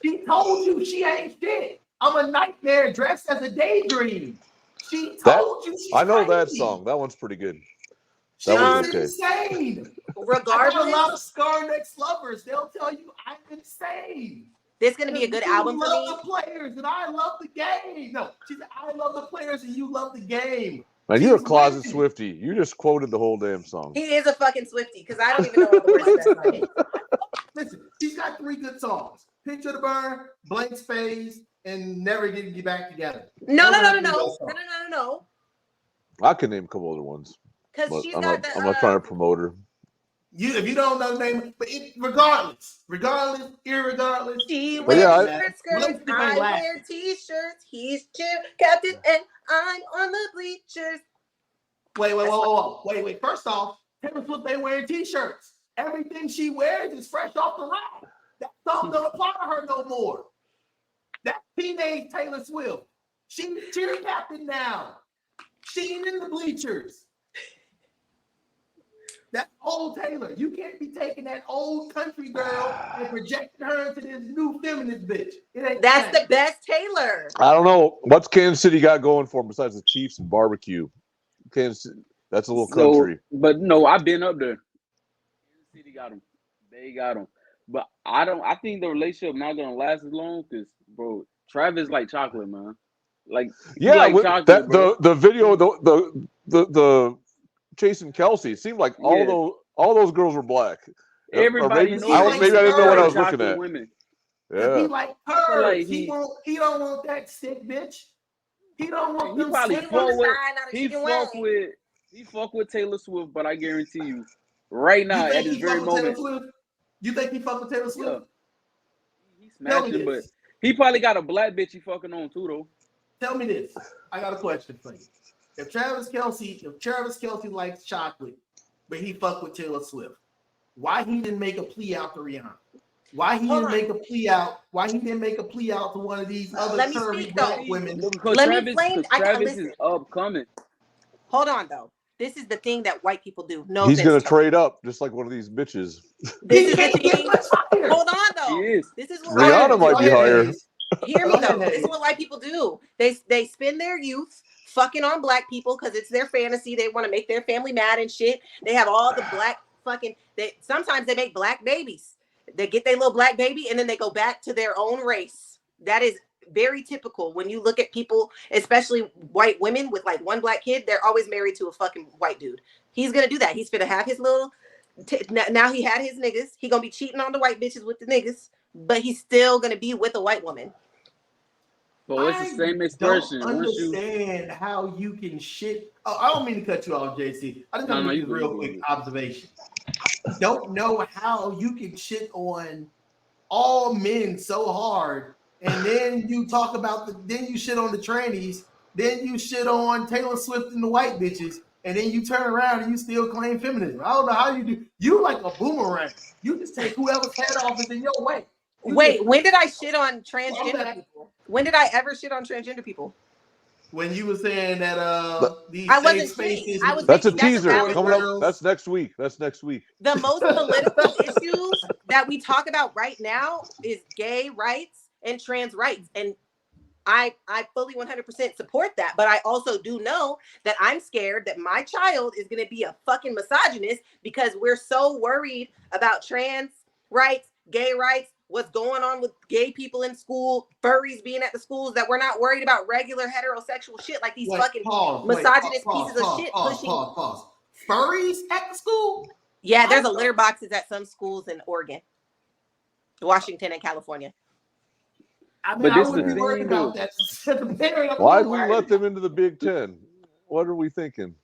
She told you she ain't shit. I'm a nightmare dressed as a daydream. She told you she's I know crazy. that song. That one's pretty good. She's That was okay. insane. Regardless, I got a lot of Scar Next lovers. They'll tell you I'm insane. This is gonna be a good album for You me. love the players and I love the game. No, she said I love the players and you love the game. Man, you're a closet Swiftie. You just quoted the whole damn song. He is a fucking Swiftie because I don't even know all the words to that song. Listen, she's got 3 good songs: Picture the Burn, Blank Space, and Never Get Back Together. No. I can name a couple other ones. Because she's I'm got not trying to promote her. If you don't know the name, but regardless, irregardless. She But yeah, wears skirts, I wear t-shirts. He's cheer captain, and I'm on the bleachers. Wait. First off, Taylor Swift ain't wearing t-shirts. Everything she wears is fresh off the rack. That song don't apply to her no more. That's teenage Taylor Swift. She's cheer captain now. She ain't in the bleachers. That's old Taylor. You can't be taking that old country girl and projecting her into this new feminist bitch. That's the best Taylor. I don't know. What's Kansas City got going for them besides the Chiefs and barbecue? Kansas City, that's a little country. But no, I've been up there. Kansas City got them. They got them. But I think the relationship not going to last as long because, bro, Travis like chocolate, man. Like, yeah, like chocolate, the video, the chasing Kelsey, it seemed like all those girls were black. Everybody maybe I didn't know what I was looking at. Women. Yeah. He like her. Like he don't want that sick bitch. He don't want them he fuck with Taylor Swift, but I guarantee you, right now at this very moment, you think he fuck with Taylor Swift? Yeah. He's smashing, but he probably got a black bitch he fucking on too, though. Tell me this. I got a question for you. If Travis Kelce likes chocolate, but he fucked with Taylor Swift, why he didn't make a plea out to Rihanna? Why he didn't make a plea out? Why he didn't make a plea out to one of these other curvy black women? Because Travis is upcoming. Hold on, though. This is the thing that white people do. No, he's gonna trade up just like one of these bitches. This is the thing. Hold on, though. This is what Rihanna might be higher. Hear me though. This is what white people do. They spend their youth fucking on black people because it's their fantasy. They want to make their family mad and shit. They have all the black fucking. Sometimes they make black babies. They get their little black baby and then they go back to their own race. That is very typical when you look at people, especially white women with like one black kid. They're always married to a fucking white dude. He's gonna do that. He's gonna have his little. Now he had his niggas. He gonna be cheating on the white bitches with the niggas, but he's still gonna be with a white woman. Well, it's the same expression. I don't understand how you can shit. Oh, I don't mean to cut you off, JC. I just want to make a real quick observation. I don't know how you can shit on all men so hard, and then you talk about then you shit on the trannies, then you shit on Taylor Swift and the white bitches, and then you turn around and you still claim feminism. I don't know how you do. You like a boomerang. You just take whoever's head off is in your way. Wait, when did I shit on transgender people? When did I ever shit on transgender people? When you were saying that these I wasn't spaces, that's a teaser coming up. That's next week. The most political issues that we talk about right now is gay rights and trans rights. And I fully 100% support that. But I also do know that I'm scared that my child is going to be a fucking misogynist because we're so worried about trans rights, gay rights, what's going on with gay people in school, furries being at the schools, that we're not worried about regular heterosexual shit like these fucking misogynist pieces of shit pushing. Furries at the school? Yeah, there's a litter boxes at some schools in Oregon, Washington, and California. I mean, I wouldn't be worried about that. Why do we let them into the Big Ten? What are we thinking?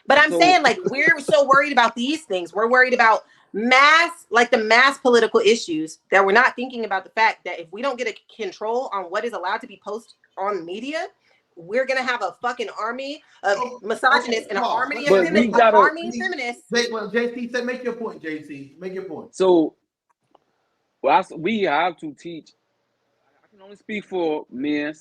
But I'm saying, like, we're so worried about these things. We're worried about the mass political issues, that we're not thinking about the fact that if we don't get a control on what is allowed to be posted on media, we're gonna have a fucking army of misogynists and an army of feminists. Well, JC said, make your point, JC. Make your point. So, we have to teach. I can only speak for men,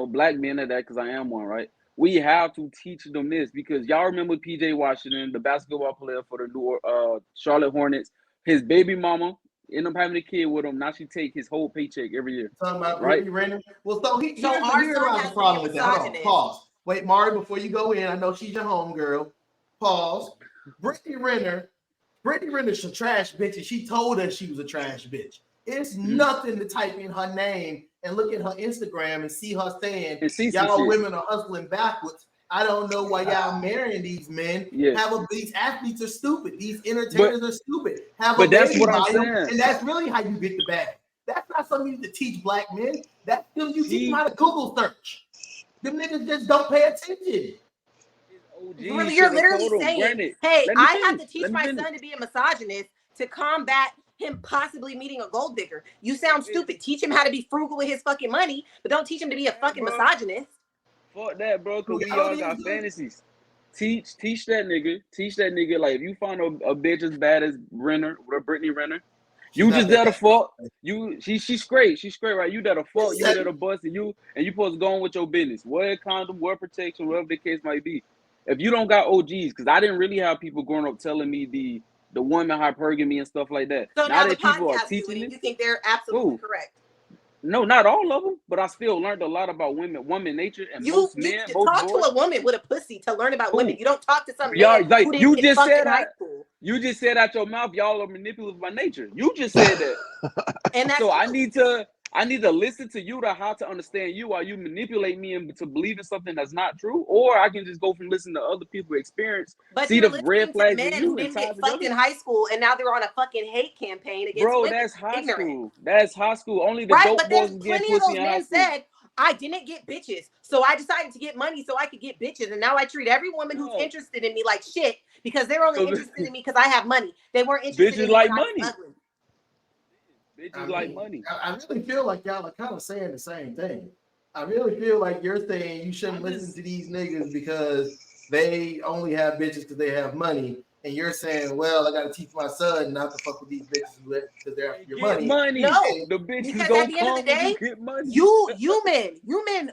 black men at that, because I am one, right? We have to teach them this, because y'all remember PJ Washington, the basketball player for the New Charlotte Hornets. His baby mama ended up having a kid with him. Now she take his whole paycheck every year. Talking about right? Renner. Well, so here's our the problem with that. Hold on, pause. Wait, Mauri, before you go in, I know she's your homegirl. Pause. Brittany Renner's a trash bitch, and she told us she was a trash bitch. It's nothing to type in her name and look at her Instagram and see her saying, y'all women are hustling backwards. I don't know why y'all marrying these men. These athletes are stupid. These entertainers are stupid. That's what I'm saying. And that's really how you get the bag. That's not something you need to teach black men. That's still you teach them how to Google search. Them niggas just don't pay attention. Really, you're literally saying, hey, I have to teach my son to be a misogynist to combat him possibly meeting a gold digger. You sound stupid. Teach him how to be frugal with his fucking money, but don't teach him to be a fucking misogynist. Fuck that, bro, because we all got fantasies. Teach that nigga. Like, if you find a bitch as bad as Renner, or Brittany Renner, you just there to fuck. She's great, right? You there to fuck, you there to bust, and you supposed to go on with your business. Wear a condom, wear protection, whatever the case might be. If you don't got OGs, because I didn't really have people growing up telling me the woman hypergamy and stuff like that. So now that people are teaching it, you think they're absolutely correct? No, not all of them, but I still learned a lot about woman nature, and most men, most talk boys. To a woman with a pussy to learn about women. You don't talk to some man like, who didn't get fucked in high school. You just said out your mouth, y'all are manipulative by nature. You just said that. And that's so I need to listen to you to how to understand you while you manipulate me into believing something that's not true, or I can just go from listening to other people's experience, see the red flags men in you, who didn't get fucked in high school, and now they're on a fucking hate campaign against women. That's high school. That's high school. Only the dope boys get pussy in high school. But there's plenty of those men said, I didn't get bitches, so I decided to get money so I could get bitches, and now I treat every woman who's interested in me like shit because they're only interested in me because I have money. They weren't interested in me like money. Like money. I really feel like y'all are kind of saying the same thing. I really feel like you're saying you shouldn't listen to these niggas because they only have bitches because they have money. And you're saying, well, I got to teach my son not to fuck with these bitches because they're after your money. No, the bitches because at the end of the day, you men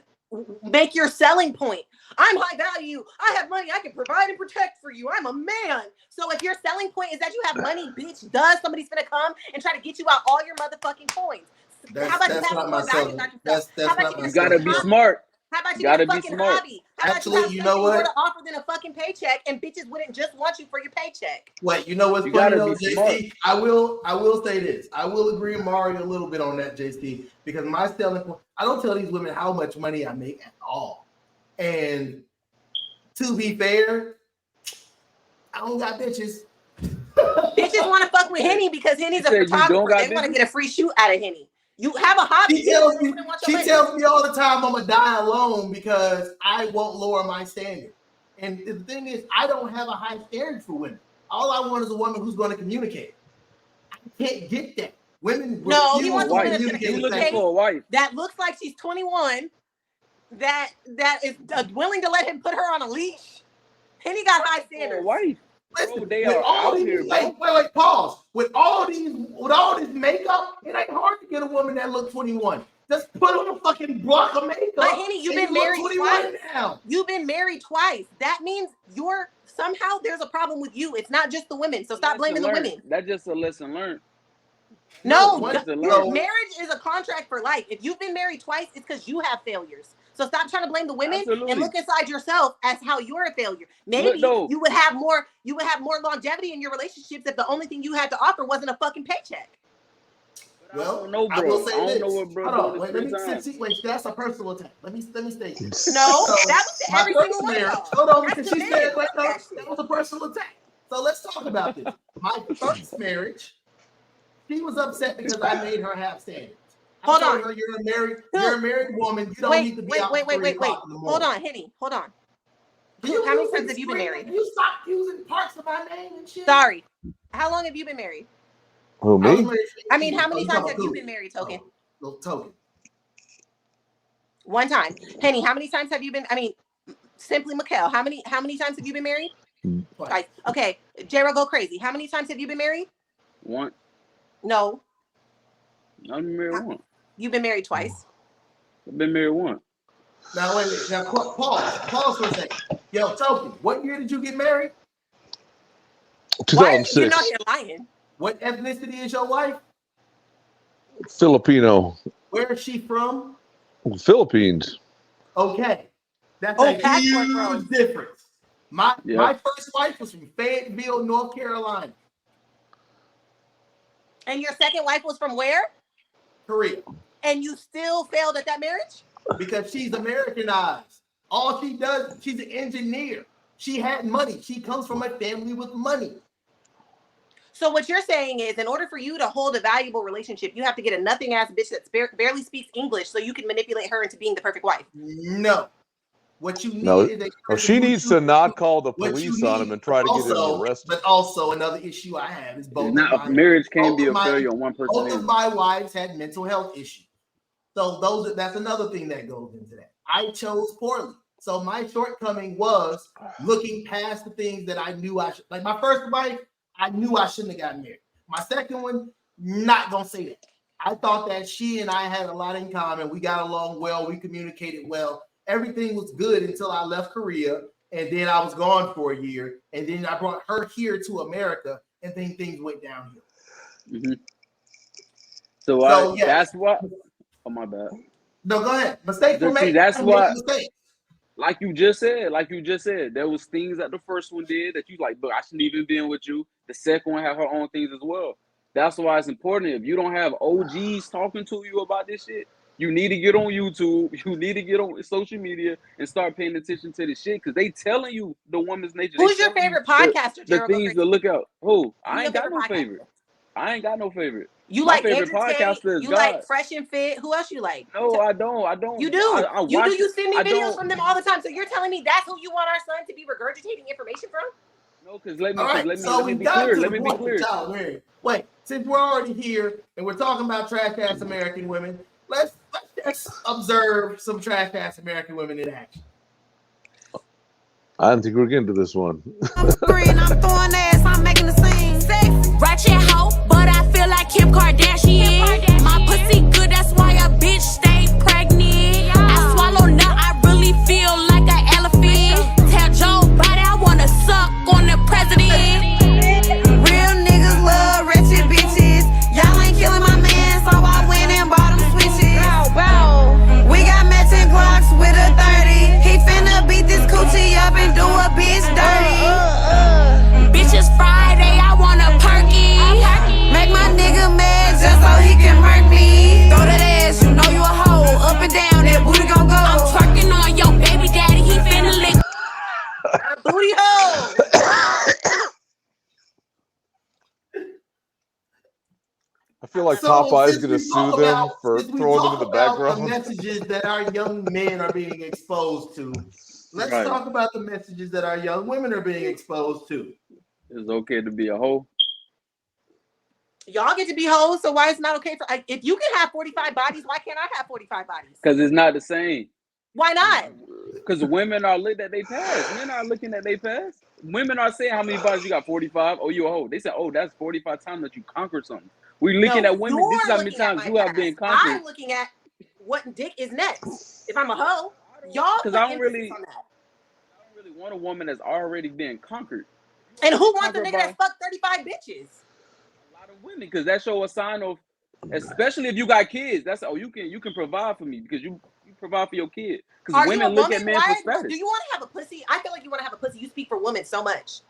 make your selling point. I'm high value. I have money. I can provide and protect for you. I'm a man. So if your selling point is that you have money, bitch, somebody's gonna come and try to get you out all your motherfucking coins. How about you have more value about yourself? You gotta be smart. How about you get a fucking hobby? How about you know what? More to offer than a fucking paycheck, and bitches wouldn't just want you for your paycheck. Wait, you know what's funny though, JC? I will say this. I will agree with Mauri a little bit on that, JC, because my selling point, I don't tell these women how much money I make at all. And to be fair, I don't got bitches. Bitches want to fuck with Henny because Henny's a photographer. They want to get a free shoot out of Henny. You have a hobby. She tells me all the time I'm gonna die alone because I won't lower my standard. And the thing is, I don't have a high standard for women. All I want is a woman who's going to communicate. I can't get that. Women. No, he wants a woman that's communicate for a wife that looks like she's 21. That is willing to let him put her on a leash. Henny got high standards. Wife. Listen, they are all these, here, wait, pause. With all this makeup, it ain't hard to get a woman that looks 21. Just put on a fucking block of makeup. But Henny, you've been married twice. Now. You've been married twice. That means somehow there's a problem with you. It's not just the women. So stop blaming the women. That's just a lesson learned. No, What? marriage is a contract for life. If you've been married twice, it's because you have failures. So stop trying to blame the women and look inside yourself as how you're a failure. Maybe you would have more longevity in your relationships if the only thing you had to offer wasn't a fucking paycheck. Well, no, bro. I will say I don't this. know what bro Hold on, doing. wait, that's a personal attack. Let me state this. No, that was to every single one of marriage. y'all. Hold on, That's because the she man. said Fuck that shit. that was a personal attack. So let's talk about this. My first marriage, she was upset because I made her have standards. Hold on. Her, you're a married woman. You don't need to be out. Wait. Hold on, Henny. Hold on. How many times have you been married? You stopped using parts of my name and shit. Sorry. How long have you been married? Who, me? I mean, how many times have you been married, Token? Token. One time. Henny, how many times have you been? I mean, SimplyMichail, how many times have you been married? Twice. Okay. J-Ro, go crazy. How many times have you been married? One. No. I've been married once. You've been married twice. I've been married once. Now wait. Now pause for a second. Yo, Token, what year did you get married? 2006. You're not lying. What ethnicity is your wife? Filipino. Where is she from? Philippines. Okay. That's a huge difference. My first wife was from Fayetteville, North Carolina. And your second wife was from where? Korea. And you still failed at that marriage? Because she's Americanized. All she does, she's an engineer. She had money. She comes from a family with money. So what you're saying is, in order for you to hold a valuable relationship, you have to get a nothing ass bitch that barely speaks English, so you can manipulate her into being the perfect wife. No. What you need is she needs to not call the police on him and try to get him arrested. But also another issue I have is marriage can't be a failure on one person. Both of my wives had mental health issues. So that's another thing that goes into that. I chose poorly. So my shortcoming was looking past the things that I knew I should. Like my first wife, I knew I shouldn't have gotten married. My second one, not gonna say that. I thought that she and I had a lot in common. We got along well. We communicated well. Everything was good until I left Korea, and then I was gone for a year, and then I brought her here to America, and then things went downhill. Mm-hmm. So that's what. Oh my bad. No, go ahead. Mistakes were made. That's what. Like you just said, there was things that the first one did that you like, look, I shouldn't even been with you. The second one had her own things as well. That's why it's important. If you don't have OGs talking to you about this shit, you need to get on YouTube. You need to get on social media and start paying attention to this shit because they telling you the woman's nature. Who's your favorite podcaster? The things to look out. Who? I ain't got no favorite. I ain't got no favorite. You My like favorite Andrew podcaster Tate? is You God. like Fresh and Fit? Who else you like? No, I don't. You do. You send me videos from them all the time. So you're telling me that's who you want our son to be regurgitating information from? No, because let me be clear. Let me be clear. Wait, since we're already here and we're talking about trash ass American women, let's observe some trash ass American women in action. I didn't think we were getting to this one. I'm throwing ass, I'm making the scene. Rachet hoe, but I feel like Kim Kardashian. My pussy good, that's why a bitch stay pregnant. I swallow nut, I really feel like an elephant. Tell Joe Biden I wanna suck on the president. Real niggas love wretched bitches. Y'all ain't killing my man, so I went and bought him switches. We got matching Glocks with a 30. He finna beat this coochie up and do a bitch dirty. Bitch, it's Friday, I want a perky. Make my nigga mad just so he can murk me. Throw that ass, you know you a hoe. Up and down, that booty gon' go. I'm twerking on your baby daddy, he finna lick. Booty hole. I feel like Popeye's going to sue them for throwing them in the background. The messages that our young men are being exposed to. Let's talk about the messages that our young women are being exposed to. It's okay to be a hoe. Y'all get to be hoes, so why is it not okay for? If you can have 45 bodies, why can't I have 45 bodies? Because it's not the same. Why not? Because women are looking at they past. Men are looking at they past. Women are saying how many bodies you got. 45. Oh, you a hoe. They said, oh, that's 45 times that you conquered something. We're looking at women. This is how many times you have been conquered. I'm looking at what dick is next. If I'm a hoe, y'all because I don't really want a woman that's already been conquered. And who wants a nigga that fucked 35 bitches? A lot lot of women, because that show a sign of, especially if you got kids. That's you can provide for me because you provide for your kid. Because women look at men for status. Do you want to have a pussy? I feel like you want to have a pussy. You speak for women so much.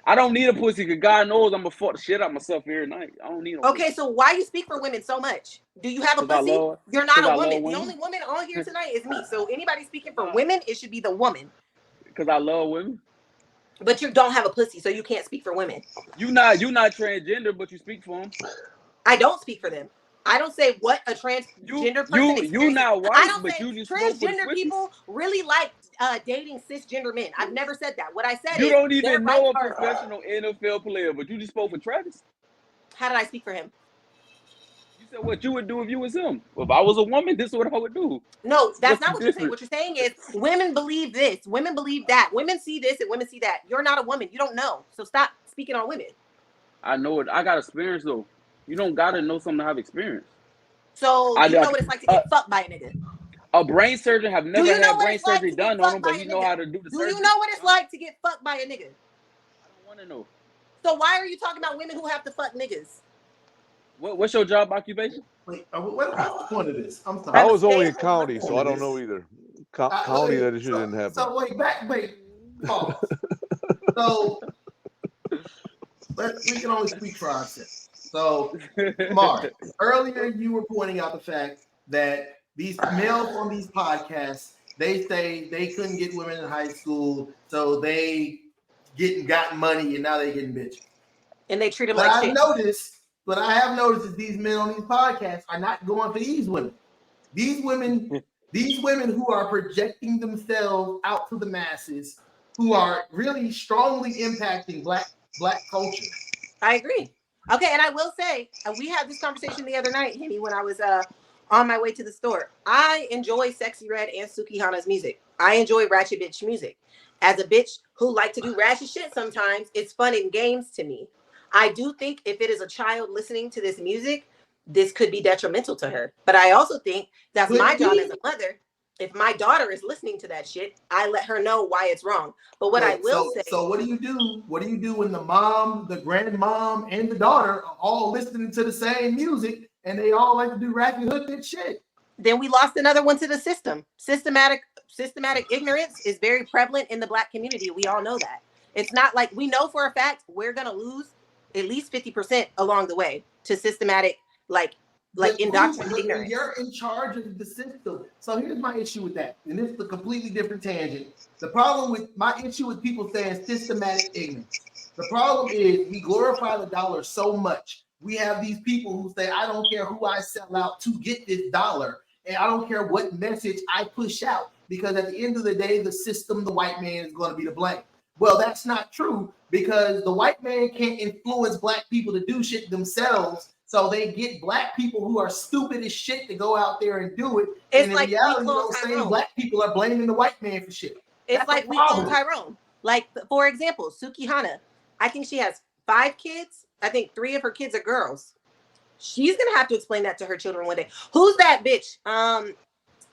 I don't need a pussy because God knows I'm gonna fuck the shit out of myself every night. I don't need no pussy. So why you speak for women so much? Do you have a pussy? You're not a woman. The only woman on here tonight is me. So anybody speaking for women, it should be the woman. Because I love women. But you don't have a pussy, so you can't speak for women. You not transgender, but you speak for them. I don't speak for them. I don't say what a transgender person you not white, I don't but say you just transgender people really like dating cisgender men. I've never said that. What I said you is don't even know a professional NFL player, but you just spoke for Travis. How did I speak for him? You said what you would do if you was him. Well, if I was a woman, this is what I would do. No, that's not what you're saying. What you're saying is women believe this, women believe that, women see this, and women see that. You're not a woman. You don't know. So stop speaking on women. I know it. I got experience though. You don't gotta know something to have experience. So you know what it's like to get fucked by a nigga. A brain surgeon have never had brain surgery done on him, but he know how to do the surgery. Do you know what it's like to get fucked by a nigga? I don't want to know. So why are you talking about women who have to fuck niggas? What's your job occupation? Wait, what's the point of this? I'm sorry. I was only in county, so I don't know either. County that it shouldn't happen. So wait. Pause. So we can only speak for ourselves. So, Mark, earlier you were pointing out the fact that these males on these podcasts, they say they couldn't get women in high school, so they got money and now they getting bitches. And they treat them like shit. But I have noticed that these men on these podcasts are not going for these women. These women who are projecting themselves out to the masses, who are really strongly impacting black culture. I agree. Okay, and I will say, we had this conversation the other night, Henny, when I was on my way to the store. I enjoy Sexy Red and Sukihana's music. I enjoy ratchet bitch music. As a bitch who like to do ratchet shit sometimes, it's fun in games to me. I do think if it is a child listening to this music, this could be detrimental to her. But I also think that's my job as a mother. If my daughter is listening to that shit, I let her know why it's wrong. But what I will say. So what do you do? What do you do when the mom, the grandmom, and the daughter are all listening to the same music and they all like to do ratchet hood shit? Then we lost another one to the system. Systematic ignorance is very prevalent in the black community. We all know that. It's not like we know for a fact we're gonna lose at least 50% along the way to systematic indoctrination ignorance. You're in charge of the system. So here's my issue with that. And this is a completely different tangent. The problem with my issue with people saying systematic ignorance. The problem is we glorify the dollar so much. We have these people who say, I don't care who I sell out to get this dollar. And I don't care what message I push out. Because at the end of the day, the system, the white man is going to be to blame. Well, that's not true because the white man can't influence black people to do shit themselves. So they get black people who are stupid as shit to go out there and do it. It's and in like reality, those same black people are blaming the white man for shit. It's that's like we clone Tyrone. Like, for example, Sukihana, I think she has 5 kids. I think 3 of her kids are girls. She's going to have to explain that to her children one day. Who's that bitch?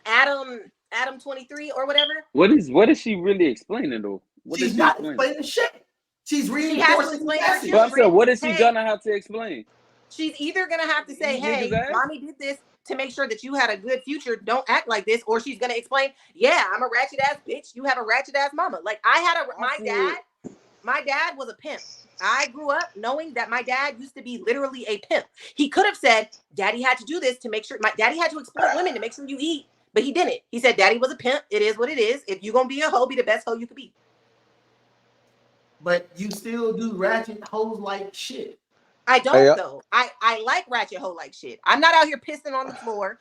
Adam 23 or whatever? What is she really explaining, though? She's not explaining shit. She's reinforcing the message. But I said, what is she gonna have to explain? She's either gonna have to say, hey, mommy did this to make sure that you had a good future. Don't act like this. Or she's gonna explain, yeah, I'm a ratchet ass bitch. You have a ratchet ass mama. Like I had my dad was a pimp. I grew up knowing that my dad used to be literally a pimp. He could have said, daddy had to do this to make sure my daddy had to exploit women to make sure you eat. But he didn't. He said, daddy was a pimp. It is what it is. If you're gonna be a hoe, be the best hoe you could be. But you still do ratchet hoes like shit. I don't though. I like ratchet hoe like shit. I'm not out here pissing on the floor.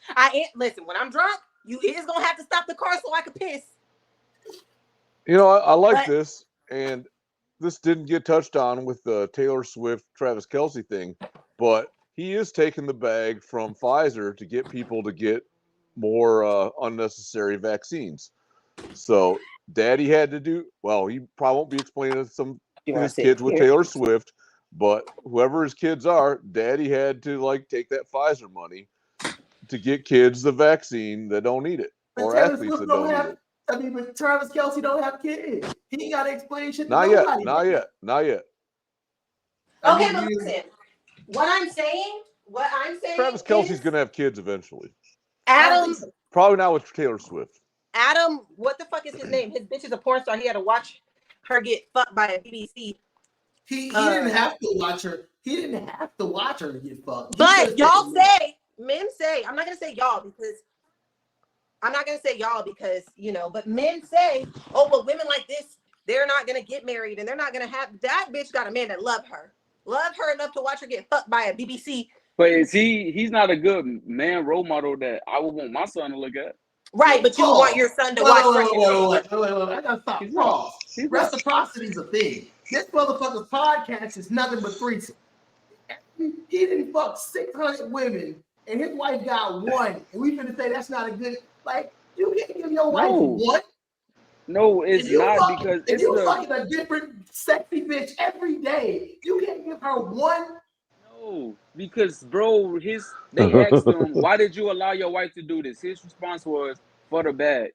Listen, when I'm drunk, you is gonna have to stop the car so I can piss. You know, I like this, and this didn't get touched on with the Taylor Swift, Travis Kelce thing, but he is taking the bag from Pfizer to get people to get more unnecessary vaccines. So daddy had to do, well, he probably won't be explaining to some of his kids with Taylor Swift, but whoever his kids are, daddy had to take that Pfizer money to get kids the vaccine that don't need it, or athletes that don't need it. I mean, but Travis Kelce don't have kids. He ain't got to explain shit to Not nobody. yet. Not yet. Okay, but listen. What I'm saying Travis Kelce's gonna have kids eventually. Adam, probably not with Taylor Swift. Adam, what the fuck is his name? His bitch is a porn star. He had to watch her get fucked by a BBC. He didn't have to watch her. He didn't have to watch her to get fucked. But y'all say, men say, I'm not gonna say y'all because you know, but men say, oh, well, women like this, they're not gonna get married and they're not gonna have that bitch got a man that love her enough to watch her get fucked by a BBC. But he's not a good man role model that I would want my son to look at. Right, but you would want your son to watch. Wait. I gotta stop. Wrong. Reciprocity's a thing. This motherfucker's podcast is nothing but threesome. He didn't fuck 600 women, and his wife got one. And we finna say that's not a good. Like, you can't give your wife one. No, it's not because if you're fucking a different sexy bitch every day, you can't give her one. No, because bro, they asked him, why did you allow your wife to do this? His response was, for the bag.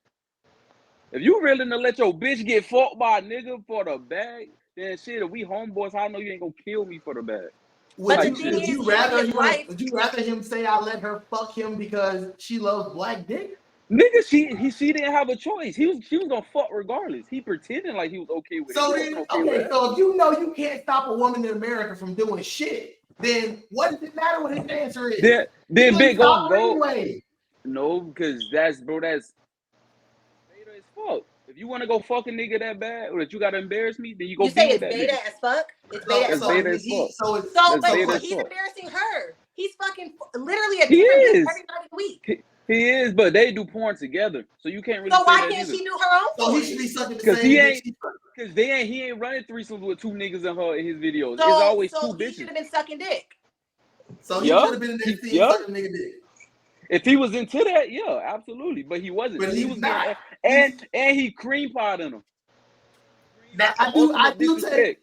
If you willing to let your bitch get fucked by a nigga for the bag, then shit, if we homeboys, I know you ain't gonna kill me for the bag. Would you rather him say I let her fuck him because she loves black dick? Nigga, she didn't have a choice. She was gonna fuck regardless. He pretended like he was okay with it. So if you know you can't stop a woman in America from doing shit, then what does it matter what his answer is? Then big go anyway. No, because that's beta as fuck. If you want to go fuck a nigga that bad, or that you gotta embarrass me, then you go. You say it's beta as fuck. It's beta as fuck. But he's embarrassing her. He's fucking literally a different every night of the week. He is, but they do porn together, so you can't really. So why can't she do her own? So he should be sucking the same. Because he ain't running threesomes with two niggas in his videos. It's always two bitches. He should have been sucking dick. So he should have been in the scene sucking nigga dick. If he was into that, yeah, absolutely. But he wasn't. But he was not. And he cream pie in him. Now, I do take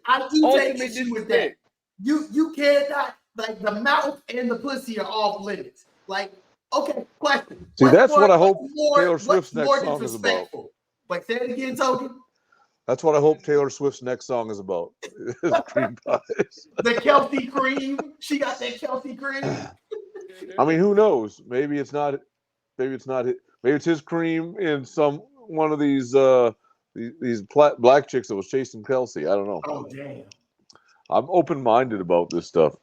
issue with that. You cannot, like, the mouth and the pussy are off limits. Like, okay, question. See, that's what I hope Taylor Swift's next song is about. Like, say it again, Token. That's what I hope Taylor Swift's next song is about. Cream pies. The Kelsey cream. She got that Kelsey cream. I mean, who knows? Maybe it's not. Maybe it's his cream in one of these black chicks that was chasing Kelsey. I don't know. Oh damn! I'm open-minded about this stuff.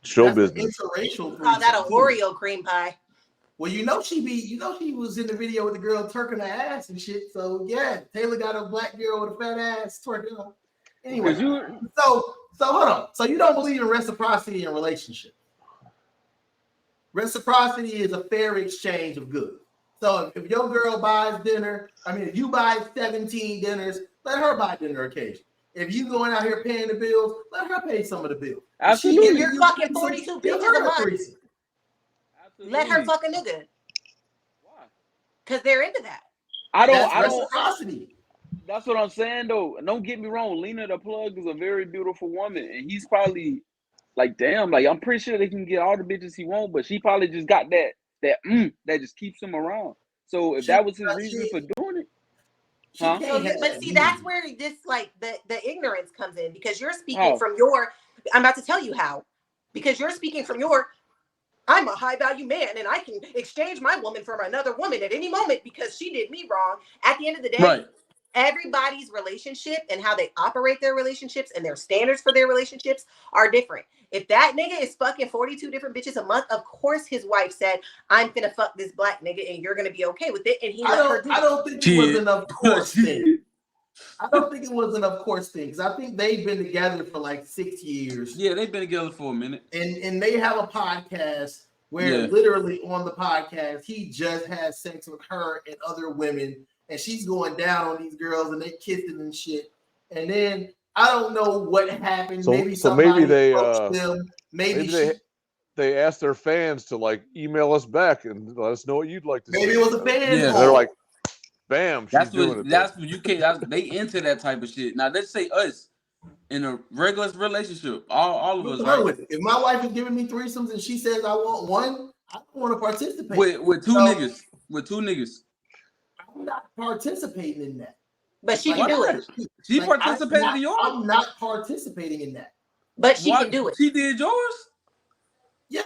Show business. Interracial. Call that an Oreo cream pie. Well, she was in the video with the girl twerking her ass and shit. So yeah, Taylor got a black girl with a fat ass twerking on. Anyway, so hold on. So you don't believe in reciprocity in relationships? Reciprocity is a fair exchange of goods. So if your girl buys dinner, if you buy 17 dinners, let her buy dinner occasion. If you going out here paying the bills, let her pay some of the bills. Absolutely. You're fucking 42 bitches a month. Let her fuck a nigga. Why? Because they're into that. That's reciprocity. That's what I'm saying, though. Don't get me wrong. Lena the Plug is a very beautiful woman, and he's probably like, damn, like I'm pretty sure they can get all the bitches he wants, but she probably just got that just keeps him around. So if that was his reason for doing it, huh? But see, that's where this like the ignorance comes in, because you're speaking from your. I'm about to tell you how, because you're speaking from your. I'm a high value man and I can exchange my woman for another woman at any moment because she did me wrong. At the end of the day, everybody's relationship and how they operate their relationships and their standards for their relationships are different. If that nigga is fucking 42 different bitches a month, of course his wife said, I'm finna fuck this black nigga and you're gonna be okay with it. And he let her do it. I don't think it was an of course thing. I don't think it was an of course thing, because I think they've been together for like 6 years. Yeah, they've been together for a minute. And they have a podcast where literally on the podcast, he just has sex with her and other women, and she's going down on these girls and they kissing and shit. And then I don't know what happened. Maybe they approached them. Maybe they asked their fans to like email us back and let us know what you'd like to see. Maybe it was a fan. Yeah. They're like, bam, that's what you can't. They into that type of shit. Now let's say us in a regular relationship, all of us. Right? If my wife is giving me threesomes and she says I want one, I don't want to participate. With two niggas. With two niggas. I'm not participating in that. But she can do it. She participated in yours. I'm not participating in that. But she can do it. She did yours. Yeah,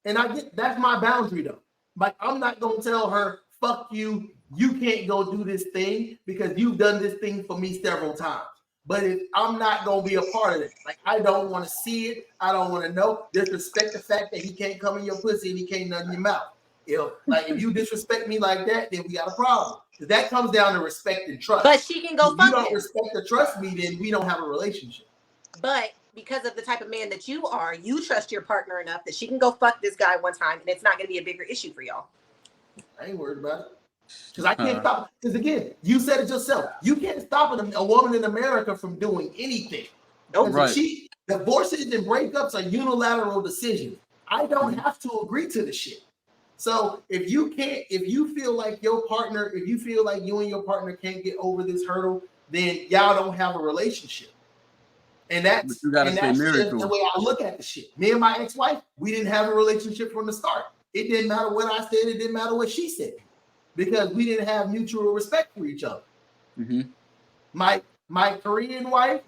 and I get that's my boundary though. Like I'm not gonna tell her, fuck you, you can't go do this thing because you've done this thing for me several times. But if I'm not gonna be a part of it, like I don't want to see it, I don't want to know. Disrespect the fact that he can't come in your pussy and he can't nut in your mouth. If you disrespect me like that, then we got a problem. Because that comes down to respect and trust. But she can go if fuck you don't him. respect or trust me, then we don't have a relationship. But because of the type of man that you are, you trust your partner enough that she can go fuck this guy one time and it's not going to be a bigger issue for y'all. I ain't worried about it. Because I can't stop. Because again, you said it yourself. You can't stop a woman in America from doing anything. Nope. Right. Divorces and breakups are unilateral decisions. I don't have to agree to the shit. So if you feel like you and your partner can't get over this hurdle, then y'all don't have a relationship. And that's just the way I look at the shit. Me and my ex-wife, we didn't have a relationship from the start. It didn't matter what I said. It didn't matter what she said. Because we didn't have mutual respect for each other. Mm-hmm. My Korean wife,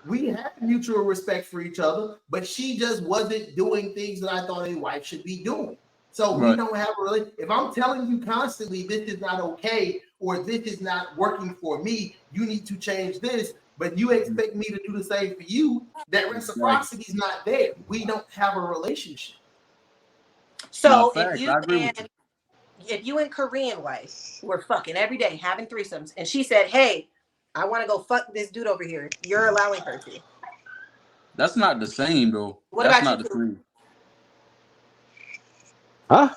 we had mutual respect for each other, but she just wasn't doing things that I thought a wife should be doing. So we don't have a relationship. If I'm telling you constantly this is not okay or this is not working for me, you need to change this, but you expect me to do the same for you, that reciprocity is not there. We don't have a relationship. So if you and Korean wife were fucking every day, having threesomes, and she said, hey, I want to go fuck this dude over here, you're allowing her to. That's not the same, though. That's not the same. Huh?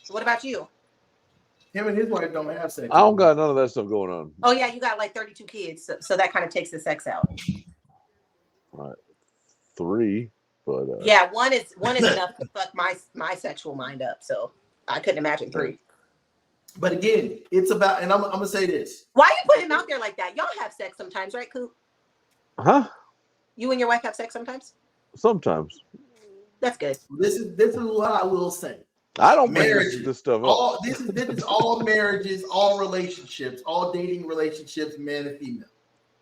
What about you? Him and his wife don't have sex. I don't got none of that stuff going on. Oh, yeah, you got like 32 kids, so that kind of takes the sex out. All right. 3, but... Yeah, one is enough to fuck my sexual mind up, so I couldn't imagine 3. But again, it's about, and I'm gonna say this. Why you put him out there like that? Y'all have sex sometimes, right, Coop? Huh? You and your wife have sex sometimes? Sometimes. That's good. This is what I will say. I don't marriage this stuff up. This is all marriages, all relationships, all dating relationships, man and female.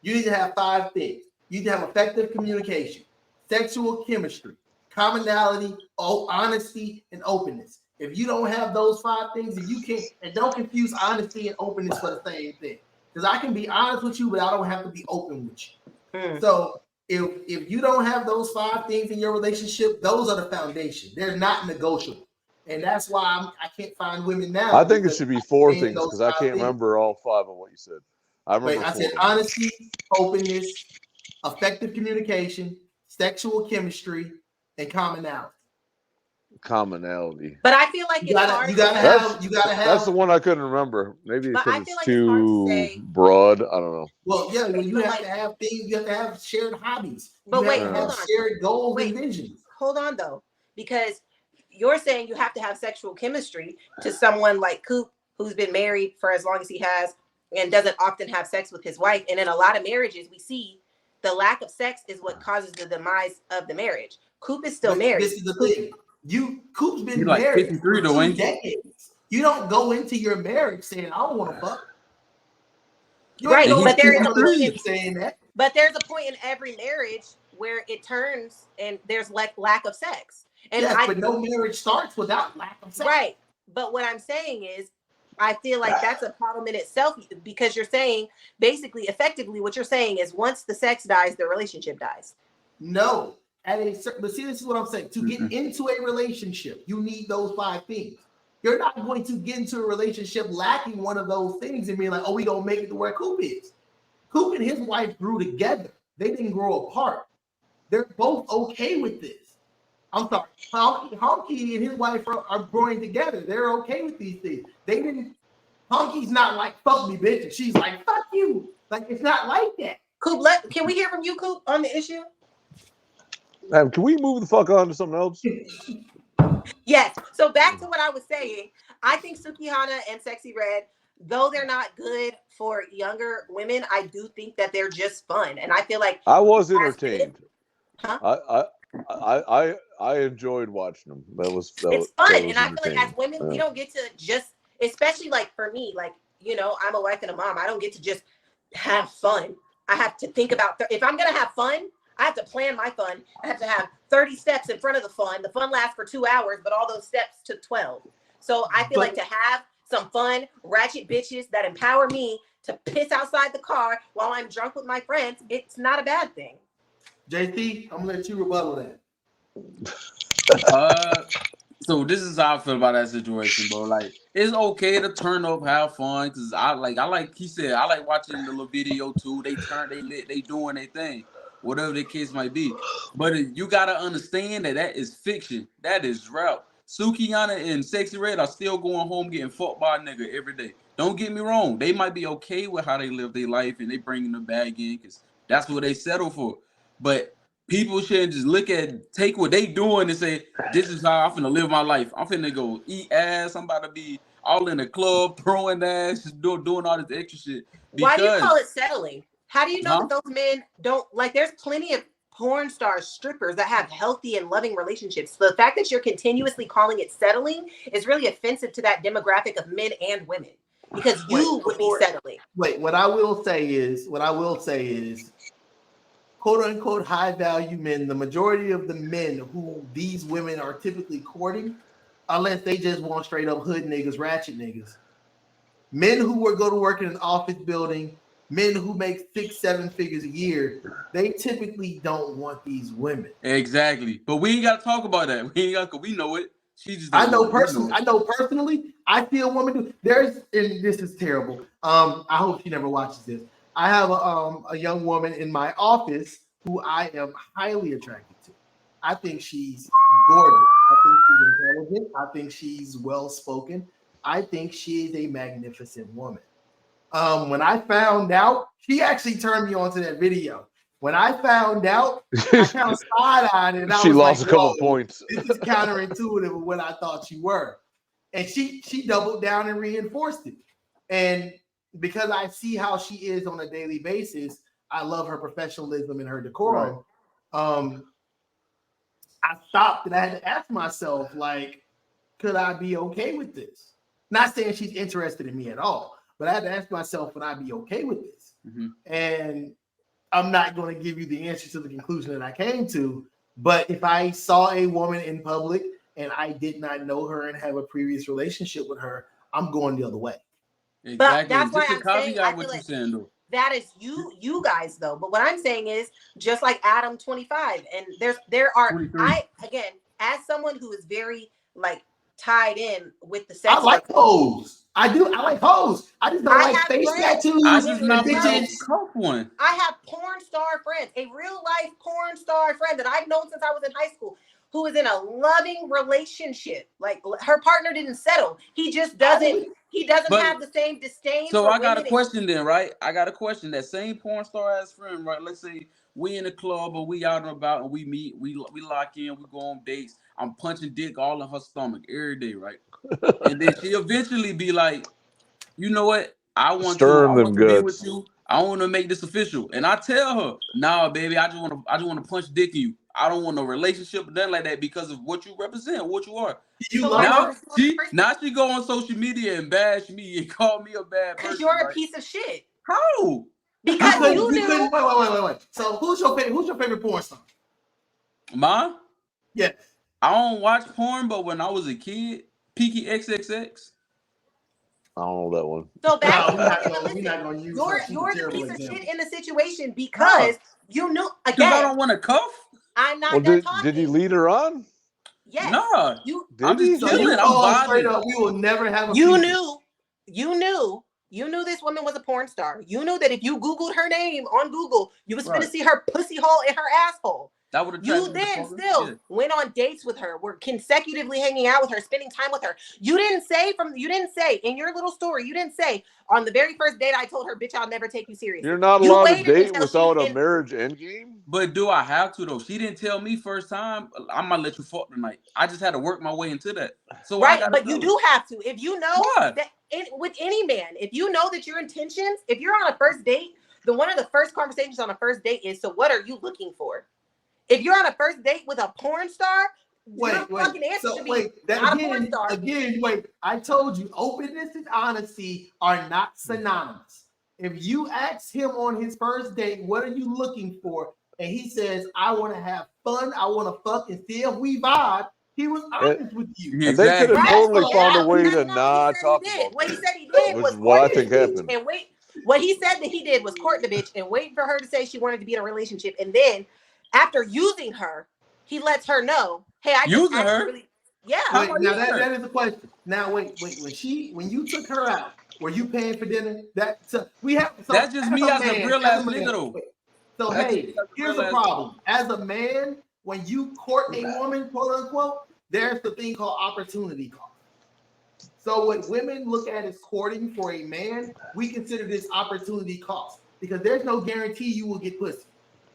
You need to have 5 things. You need to have effective communication, sexual chemistry, commonality, honesty, and openness. If you don't have those 5 things, and you can't, and don't confuse honesty and openness for the same thing. Because I can be honest with you, but I don't have to be open with you. So if you don't have those 5 things in your relationship, those are the foundation. They're not negotiable. And that's why I can't find women now. I think it should be 4 things because I can't remember all 5 of what you said. I said honesty, openness, effective communication, sexual chemistry, and commonality. But I feel like you gotta have. That's the one I couldn't remember. Maybe because it's too broad. I don't know. Well, yeah, when you have to have things, you have to have shared hobbies. But wait, hold on. Shared goals and visions. Hold on though, because you're saying you have to have sexual chemistry to someone like Coop, who's been married for as long as he has and doesn't often have sex with his wife. And in a lot of marriages, we see the lack of sex is what causes the demise of the marriage. Coop is still married. This is the thing. Coop's been like married 53 for 2 decades. You don't go into your marriage saying, I don't want to fuck. Right, but there is a point saying that. But there's a point in every marriage where it turns and there's lack of sex. And but no marriage starts without lack of sex. Right. But what I'm saying is, I feel like that's a problem in itself because you're saying basically, effectively, what you're saying is once the sex dies, the relationship dies. No. But see, this is what I'm saying. To get into a relationship, you need those 5 things. You're not going to get into a relationship lacking one of those things and being like, oh, we don't make it to where Coop is. Coop and his wife grew together. They didn't grow apart. They're both okay with this. I'm sorry. Honky and his wife are growing together. They're okay with these things. Honky's not like, fuck me, bitch. And she's like, fuck you. Like, it's not like that. Coop, can we hear from you, Coop, on the issue? Can we move the fuck on to something else? Yes. So back to what I was saying. I think Sukihana and Sexy Red, though they're not good for younger women, I do think that they're just fun. And I feel like I was entertained. Huh? I enjoyed watching them. It's fun. And I feel like as women, we don't get to just, especially like for me, like, you know, I'm a wife and a mom. I don't get to just have fun. I have to think about, if I'm going to have fun, I have to plan my fun. I have to have 30 steps in front of the fun. The fun lasts for 2 hours, but all those steps took 12. So I feel like to have some fun, ratchet bitches that empower me to piss outside the car while I'm drunk with my friends, it's not a bad thing. JT, I'm gonna let you rebuttal that. So this is how I feel about that situation, bro. Like, it's okay to turn up, have fun, cause I like he said, I like watching the little video too. They lit, they doing their thing, whatever the case might be. But you gotta understand that is fiction. That is rap. Sukiyana and Sexy Red are still going home getting fucked by a nigga every day. Don't get me wrong. They might be okay with how they live their life and they bringing the bag in, cause that's what they settle for. But people shouldn't just take what they doing and say, this is how I'm finna live my life. I'm finna go eat ass. I'm about to be all in the club, throwing ass, doing all this extra shit. Why do you call it settling? How do you know that those men don't, like, there's plenty of porn stars, strippers that have healthy and loving relationships. So the fact that you're continuously calling it settling is really offensive to that demographic of men and women, because you would be settling. What I will say is, quote unquote high value men, the majority of the men who these women are typically courting, unless they just want straight up hood niggas, ratchet niggas, men who would go to work in an office building, men who make 6-7 figures a year, they typically don't want these women. Exactly. But we ain't got to talk about that. We know it. She just I know personally, I see a woman do. And this is terrible. I hope she never watches this. I have a young woman in my office who I am highly attracted to. I think she's gorgeous. I think she's intelligent. I think she's well-spoken. I think she is a magnificent woman. When I found out, she actually turned me on to that video. When I found out, I kind of side-eyed and she lost a couple points. This is counterintuitive of what I thought she were. And she doubled down and reinforced it. And because I see how she is on a daily basis, I love her professionalism and her decorum. Right. I stopped and I had to ask myself, like, could I be okay with this? Not saying she's interested in me at all, but I had to ask myself, would I be okay with this? Mm-hmm. And I'm not going to give you the answer to the conclusion that I came to, but if I saw a woman in public and I did not know her and have a previous relationship with her, I'm going the other way. Exactly. But that's why I'm saying I feel like that is you guys though. But what I'm saying is, just like Adam 25, and there are 23. I again, as someone who is very like tied in with the sex. I like hoes. I like hoes. I just don't like face tattoos. I just not one. I have porn star friends, a real life porn star friend that I've known since I was in high school, who is in a loving relationship. Like, her partner didn't settle. He just doesn't. He doesn't have the same disdain. So I got a question then, right? I got a question. That same porn star ass friend, right? Let's say we in the club or we out and about and we meet, we lock in, we go on dates. I'm punching dick all in her stomach every day, right? And then she eventually be like, you know what? I want to be with you. I want to make this official. And I tell her, nah, baby, I just want to punch dick in you. I don't want no relationship or nothing like that because of what you represent, what you are. Now she go on social media and bash me and call me a bad person. Because you're a piece of shit. How? Because you knew. Wait. So who's your favorite porn star? Mine? Yes. I don't watch porn, but when I was a kid, Peaky XXX. I don't know that one. So that's we're not going to use. You're the piece of shit in the situation because you knew again. I don't want to cuff. I'm not done talking. Did he lead her on? Yes. No. I'm just kidding. I'm straight up. We will never have a. You knew this woman was a porn star. You knew that if you Googled her name on Google, you was going to see her pussy hole and her asshole. That would have. You then still went on dates with her, were consecutively hanging out with her, spending time with her. You didn't say in your little story, you didn't say on the very first date I told her, bitch, I'll never take you seriously. You're not allowed to date without a marriage endgame? But do I have to though? She didn't tell me first time, I'm gonna let you fuck tonight. I just had to work my way into that. So but you do have to. If you know that with any man, if you know that your intentions, if you're on a first date, one of the first conversations on a first date is, so what are you looking for? If you're on a first date with a porn star, fucking answer should be not a porn star. Again, I told you, openness and honesty are not synonymous. If you ask him on his first date, what are you looking for? and he says, I want to have fun, I want to fuck and see if we vibe, he was honest with you. And they could have totally found a way to That's not talk what he about did. What he this, said he did which was is what I court think the bitch happened. and wait. What he said that he did was court the bitch and wait for her to say she wanted to be in a relationship, and then after using her, he lets her know, hey, I just Using her? really, yeah. Wait, now that is the question. Now wait, when you took her out, were you paying for dinner? We have. So That's just me as a real ass nigga though. So hey, here's the problem. As a man, when you court a woman, quote unquote, there's the thing called opportunity cost. So what women look at as courting for a man, we consider this opportunity cost because there's no guarantee you will get pussy.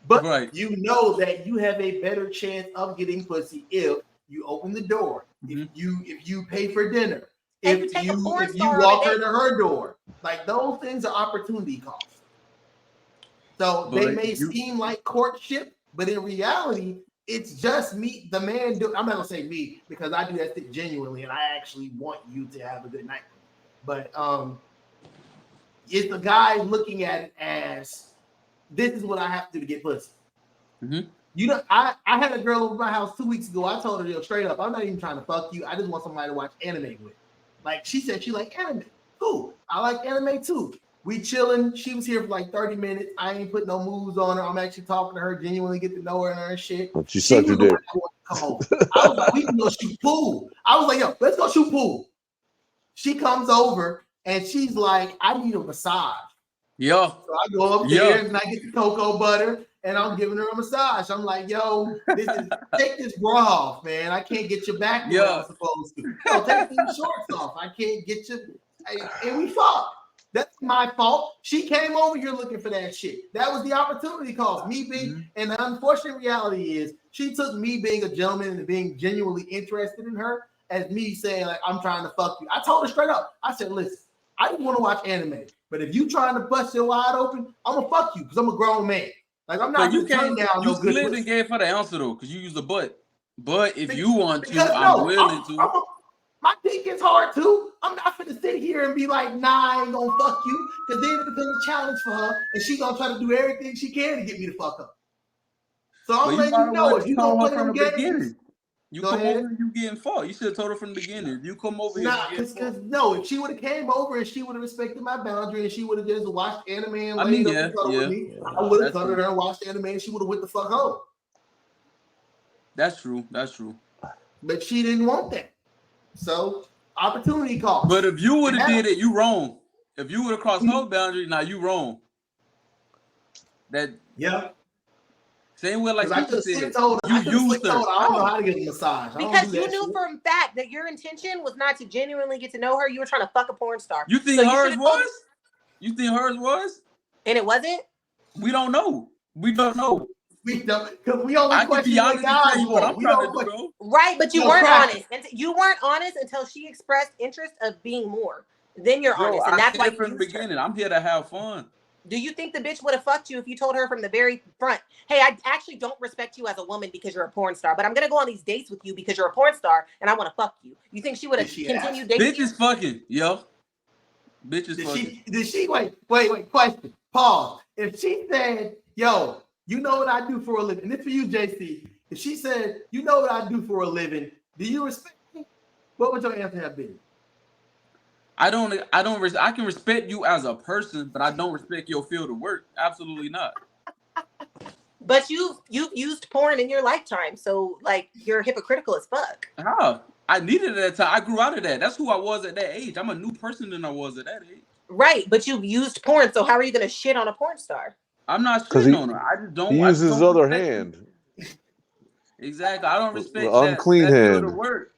But you know that you have a better chance of getting pussy if you open the door, if you pay for dinner, if you walk her to her door. Like those things are opportunity costs. So they may seem like courtship, but in reality, it's just me, the man. I'm not gonna say me because I do that shit genuinely, and I actually want you to have a good night. But it's the guy looking at it as this is what I have to do to get pussy. You know, I had a girl over my house 2 weeks ago. I told her, yo, straight up, I'm not even trying to fuck you. I just want somebody to watch anime with. Like she said, she like anime. Cool. I like anime too. We chilling. She was here for like 30 minutes. I ain't put no moves on her. I'm actually talking to her, genuinely get to know her and her shit. She sucked your dick. Come on. I was like, we can go shoot pool. I was like, yo, let's go shoot pool. She comes over and she's like, I need a massage. Yeah. So I go upstairs and I get the cocoa butter and I'm giving her a massage. I'm like, yo, take this bra off, man. I can't get your back the way I'm supposed to. Yo, take these shorts off. I can't get you. And we fought. That's my fault. She came over here looking for that shit. That was the opportunity cost. Me being, and the unfortunate reality is she took me being a gentleman and being genuinely interested in her as me saying, like, I'm trying to fuck you. I told her straight up. I said, listen, I just want to watch anime. But if you trying to bust it wide open, I'm gonna fuck you because I'm a grown man. Like I'm not just turning down no good. You slid and gave her the answer though, because you use the butt. But if you want to, I'm willing to. My dick is hard too. I'm not gonna sit here and be like, nah, I ain't gonna fuck you, because then it becomes a challenge for her, and she gonna try to do everything she can to get me to fuck up. So I'm letting you know if you gonna play them games. You come over and you getting fought. You should have told her from the beginning. If you come over here, because no, if she would have came over and she would have respected my boundary and she would have just watched anime and laid up with me, I would have told her and watched anime and she would have went the fuck home. That's true. That's true. But she didn't want that. So opportunity cost. But if you would have did it, you wrong. If you would have crossed her boundary, now you wrong. That same way like you said. You used her. I don't know how to get a massage. Because you knew for a fact that your intention was not to genuinely get to know her. You were trying to fuck a porn star. You think hers was? You think hers was? And it wasn't? We don't know. We don't know. We don't, because we only question what guys want. Right, but you weren't honest. You weren't honest until she expressed interest of being more. Then you're honest, and that's why from the beginning. I'm here to have fun. Do you think the bitch would have fucked you if you told her from the very front, hey, I actually don't respect you as a woman because you're a porn star, but I'm going to go on these dates with you because you're a porn star and I want to fuck you? You think she would have continued dating you? Bitches fucking, yo. Bitches fucking. Did she, wait, question, pause. If she said, yo, you know what I do for a living, and this for you, JC, if she said, you know what I do for a living, do you respect me? What would your answer have been? I can respect you as a person, but I don't respect your field of work. Absolutely not. But you've used porn in your lifetime, so like you're hypocritical as fuck. How? I needed it at that time. I grew out of that. That's who I was at that age. I'm a new person than I was at that age. Right, but you've used porn, so how are you gonna shit on a porn star? I'm not shitting on her. I just don't. He uses his other hand. Exactly. I don't respect the unclean hand. Field of work.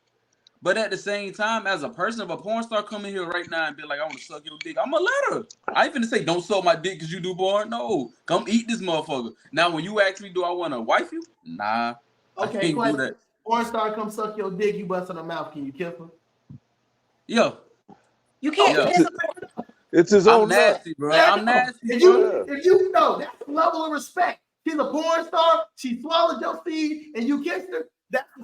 But at the same time, as a person, if a porn star come in here right now and be like, I want to suck your dick, I'm going to let her. I ain't finna say, don't suck my dick because you do porn. No. Come eat this motherfucker. Now, when you ask me, do I want to wife you? Nah. Okay, I can't do that. Porn star come suck your dick, you bust in her mouth. Can you kiss her? Yo. You can't kiss her. It's his own nasty, bro. I'm nasty. If you know, that's a level of respect. She's a porn star. She swallowed your seed and you kissed her.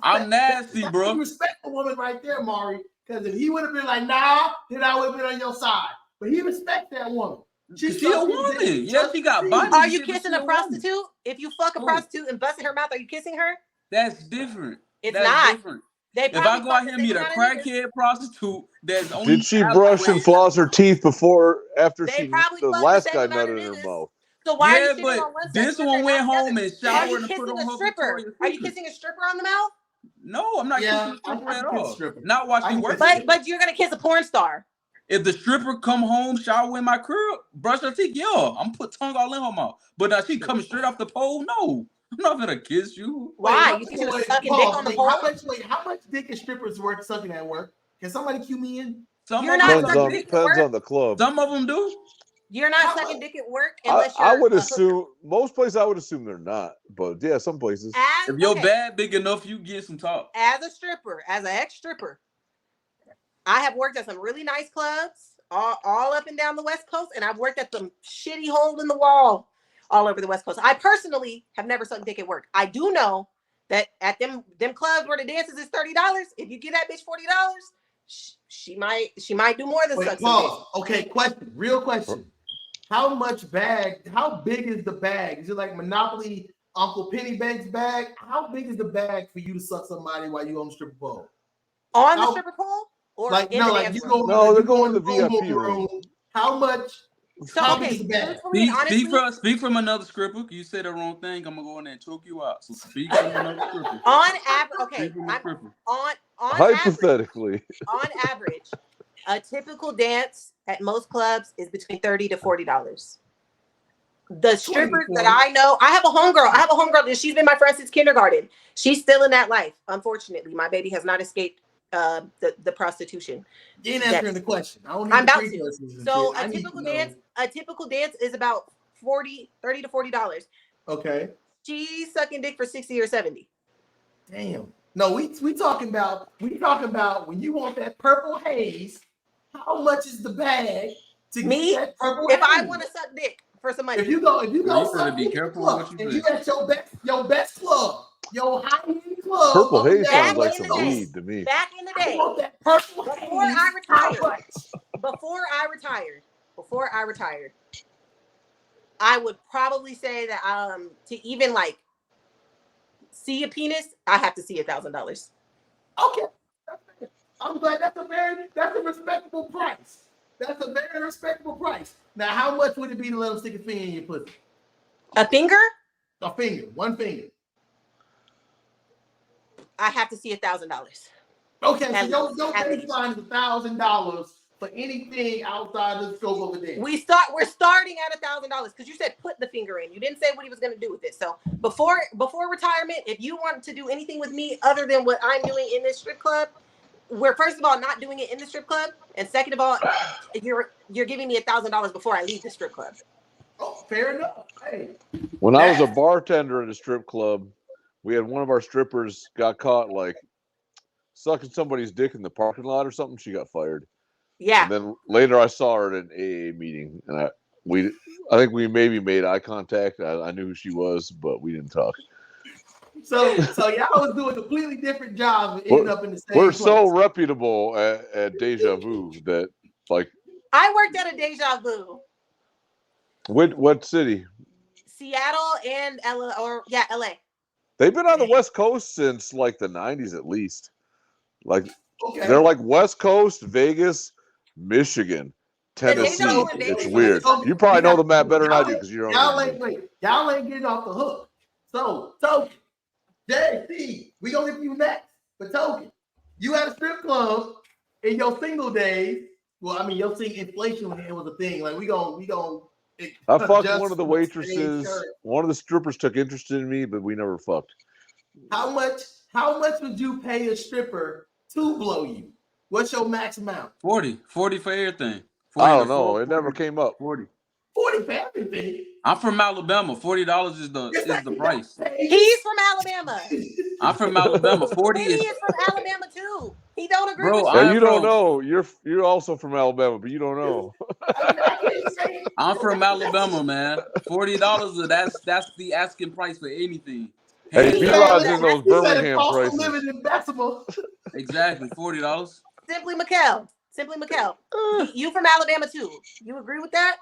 I'm nasty, bro. You respect the woman right there, Mauri. Because if he would have been like, nah, then I would have been on your side. But he respects that woman. She's a woman. Yeah, she got body. Are you kissing a prostitute? If you fuck a prostitute and bust in her mouth, are you kissing her? That's different. It's That's not. different. They If I go out here and meet a crackhead prostitute, that's only did she brush and floss her teeth after the last guy nutted in her mouth? So why are you but on one this one went home and showered and put on her stripper. Are you kissing a stripper on the mouth? No, I'm not kissing a stripper at all. Not watching work. But you're gonna kiss a porn star. If the stripper come home, shower in my crib, brush her teeth, I'm put tongue all in her mouth. But now she coming straight off the pole. No, I'm not gonna kiss you. Why? You think you're sucking dick on the pole? How much dick is strippers worth sucking at work? Can somebody cue me in? Depends on the club. Some of them do. You're not sucking dick at work unless you're. I would assume most places. I would assume they're not, but yeah, some places. If your bag big enough, you get some talk. As a stripper, as an ex-stripper, I have worked at some really nice clubs all up and down the West Coast, and I've worked at some shitty hole in the wall all over the West Coast. I personally have never sucked dick at work. I do know that at them clubs where the dances is $30, if you get that bitch $40, she might do more than suck some dick. Okay, real question. How big is the bag? Is it like Monopoly Uncle Pennybank's bag? How big is the bag for you to suck somebody while you on the stripper pole? On the stripper pole? Or like in no, the like you room? go. They're going to the VIP room. How much? So how okay, big is the bag? Speak from another stripper. You say the wrong thing, I'm gonna go in there and choke you out. So speak from another stripper. On average, okay. On hypothetically. On average, a typical dance at most clubs is between $30 to $40. The strippers that I know, I have a homegirl. She's been my friend since kindergarten. She's still in that life. Unfortunately, my baby has not escaped the prostitution. You ain't answering the question. I'm about to. So a typical dance is about $30 to $40. Okay. She's sucking dick for 60 or 70. Damn. No, we talking about when you want that purple haze. How much is the bag to get that purple haze? If I want to suck dick for some money, if you go, be careful what you if you at your best club, your high-end club. Purple haze sounds like some weed to me. Back in the day, before I retired, I would probably say that to even like see a penis, I have to see $1,000. Okay, I'm glad that's a respectable price. That's a very respectable price. Now, how much would it be to let them stick a finger in your pussy? A finger? A finger, one finger. I have to see $1,000. Okay, so your baseline is $1,000 for anything outside of the scope of a dance. We're starting at $1,000 because you said put the finger in. You didn't say what he was going to do with it. So before retirement, if you want to do anything with me other than what I'm doing in this strip club, we're first of all not doing it in the strip club, and second of all, you're giving me $1,000 before I leave the strip club. Oh, fair enough. Hey. When I was a bartender at a strip club, we had one of our strippers got caught like sucking somebody's dick in the parking lot or something. She got fired. Yeah. And then later I saw her at an AA meeting, and I think we maybe made eye contact. I knew who she was, but we didn't talk. So y'all was doing completely different jobs and ended up in the same We're place. so reputable at Deja Vu that like. I worked at a Deja Vu. What city? Seattle and LA. They've been on the West Coast since like the 90s at least. Like they're like West Coast, Vegas, Michigan, Tennessee. It's weird. You probably know the map better than I do because you don't. Y'all ain't getting off the hook. So Token, JC, we gonna get you next. But Token, you had a strip club in your single days. Well, I mean, your inflation was a thing. Like we gonna. I fucked one of the waitresses. One of the strippers took interest in me, but we never fucked. How much would you pay a stripper to blow you? What's your max amount? 40 for everything. I don't know. It never came up. 40 for everything. I'm from Alabama. $40 is the price. He's from Alabama. I'm from Alabama. 40 is from Alabama too. He don't agree with you. You don't know. You're also from Alabama, but you don't know. I'm from Alabama, man. $40. That's the asking price for anything. Hey, B-Rod's in those Birmingham prices. Living in decimals. Exactly, $40. SimplyMichail. You from Alabama too. You agree with that?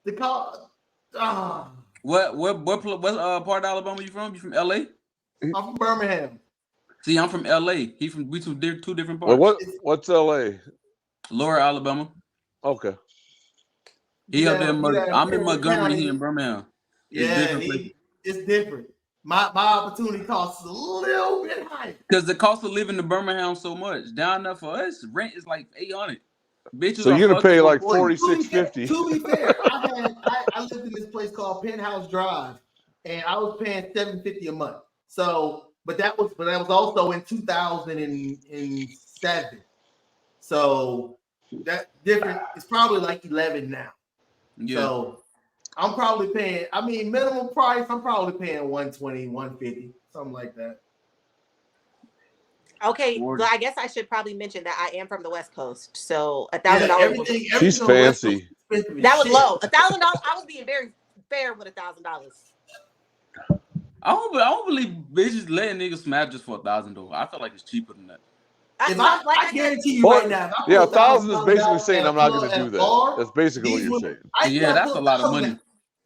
The call. What part of Alabama you from? You from LA? I'm from Birmingham. See, I'm from LA. We two different parts. Well, what's LA? Lower Alabama. Okay. I'm in Montgomery here in Birmingham. It's different. My opportunity cost is a little bit higher. Because the cost of living in Birmingham so much. Down there for us, rent is like $800. Bitches so you're gonna pay like $46.50. To be fair, I lived in this place called Penthouse Drive, and I was paying $750 a month. So, but that was also in 2007. So that different. It's probably like 11 now. Yeah. So I'm probably paying. I mean, minimum price. I'm probably paying 120, 150, something like that. Okay, well, I guess I should probably mention that I am from the West Coast, so $1,000. She's fancy. That was low. $1,000. I was being very fair with $1,000. I don't believe bitches letting niggas smash just for $1,000 though. I feel like it's cheaper than that. I guarantee you right now. Yeah, $1,000 is basically saying I'm not going to do that. That's basically what you're saying. Yeah, that's a lot of money.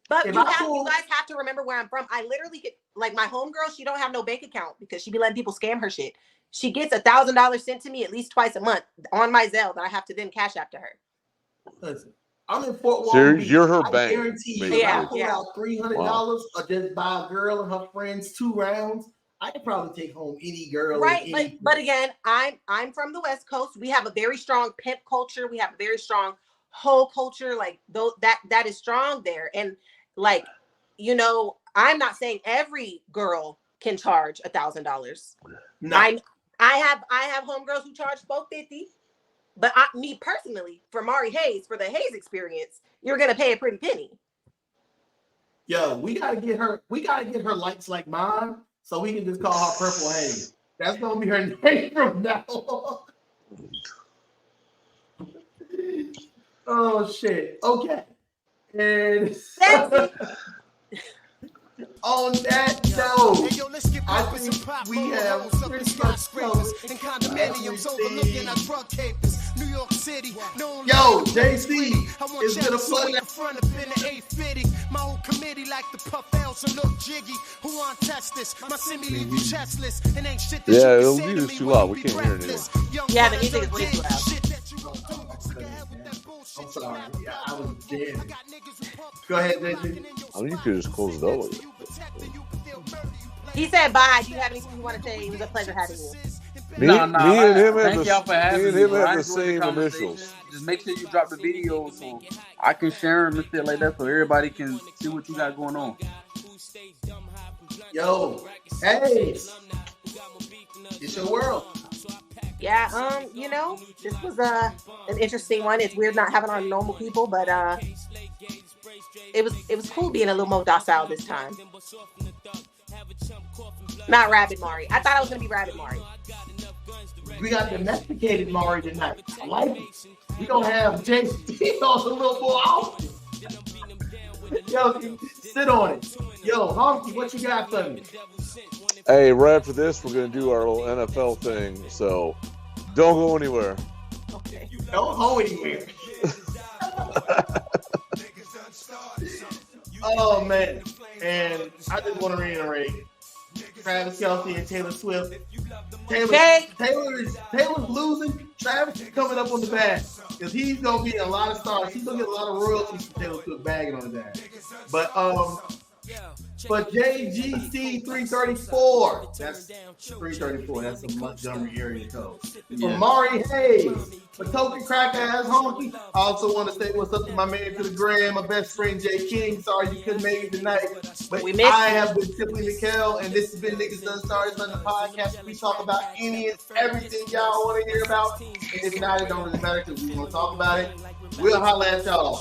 But you guys have to remember where I'm from. I literally get, like, my homegirl, she don't have no bank account because she be letting people scam her shit. She gets $1,000 sent to me at least twice a month on my Zelle that I have to then cash after her. Listen, I'm in Fort Walton Beach. You're her bank. I guarantee you, if I pull out $300 or just buy a girl and her friends 2 rounds, I could probably take home any girl. Right, but again, I'm from the West Coast. We have a very strong pimp culture. We have a very strong hoe culture. Like that is strong there. And like, you know, I'm not saying every girl can charge $1,000. No. I have homegirls who charge $450, but me personally, for Mauri Haze, for the Haze experience, you're gonna pay a pretty penny. Yo, we gotta get her lights like mine, so we can just call her Purple Haze. That's gonna be her name from now on. Oh shit. Okay. And on that note, I think we have pretty much covered everything. New York City, yo, JC, it's been a pleasure. My whole committee like the puff else and look jiggy. Who want test this? My semi leave you chestless. And ain't shit that the music's too loud. We can't hear it anymore. Yeah, the music is way too loud. I'm sorry. Yeah, I was jamming. Go ahead, JC. I mean, you could just close the door. He said bye. Do you have anything you want to say? It was a pleasure having you. Me and him thank y'all for having me. Have the same initials. Just make sure you drop the video so I can share them and shit like that so everybody can see what you got going on. Yo, hey, it's your world. Yeah, you know, this was an interesting one. It's weird not having our normal people, but it was cool being a little more docile this time. Not Rabbit Mauri. I thought I was gonna be Rabbit Mauri. We got domesticated Mauri tonight. I like it. We gonna have JC on a little more often. Yo, sit on it. Yo, Honky, what you got for me? Hey, right after this, we're gonna do our little NFL thing. So don't go anywhere. Okay. Don't go anywhere. Oh man, and I just want to reiterate: Travis Kelce and Taylor Swift. Taylor's losing. Travis is coming up on the bag because he's gonna be a lot of stars. He's gonna get a lot of royalties from Taylor Swift bagging on his ass. But JGC 334. That's 334. That's a Montgomery area code. For Mauri Haze, for Token Crack Ass Honky. I also want to say what's up to my man to the gram, my best friend Jay King. Sorry you couldn't make it tonight. But I have been SimplyMichail, and this has been Niggas Done Started on the podcast. We talk about any and everything y'all want to hear about. And if not, it don't really matter because we want to talk about it. We'll holler at y'all.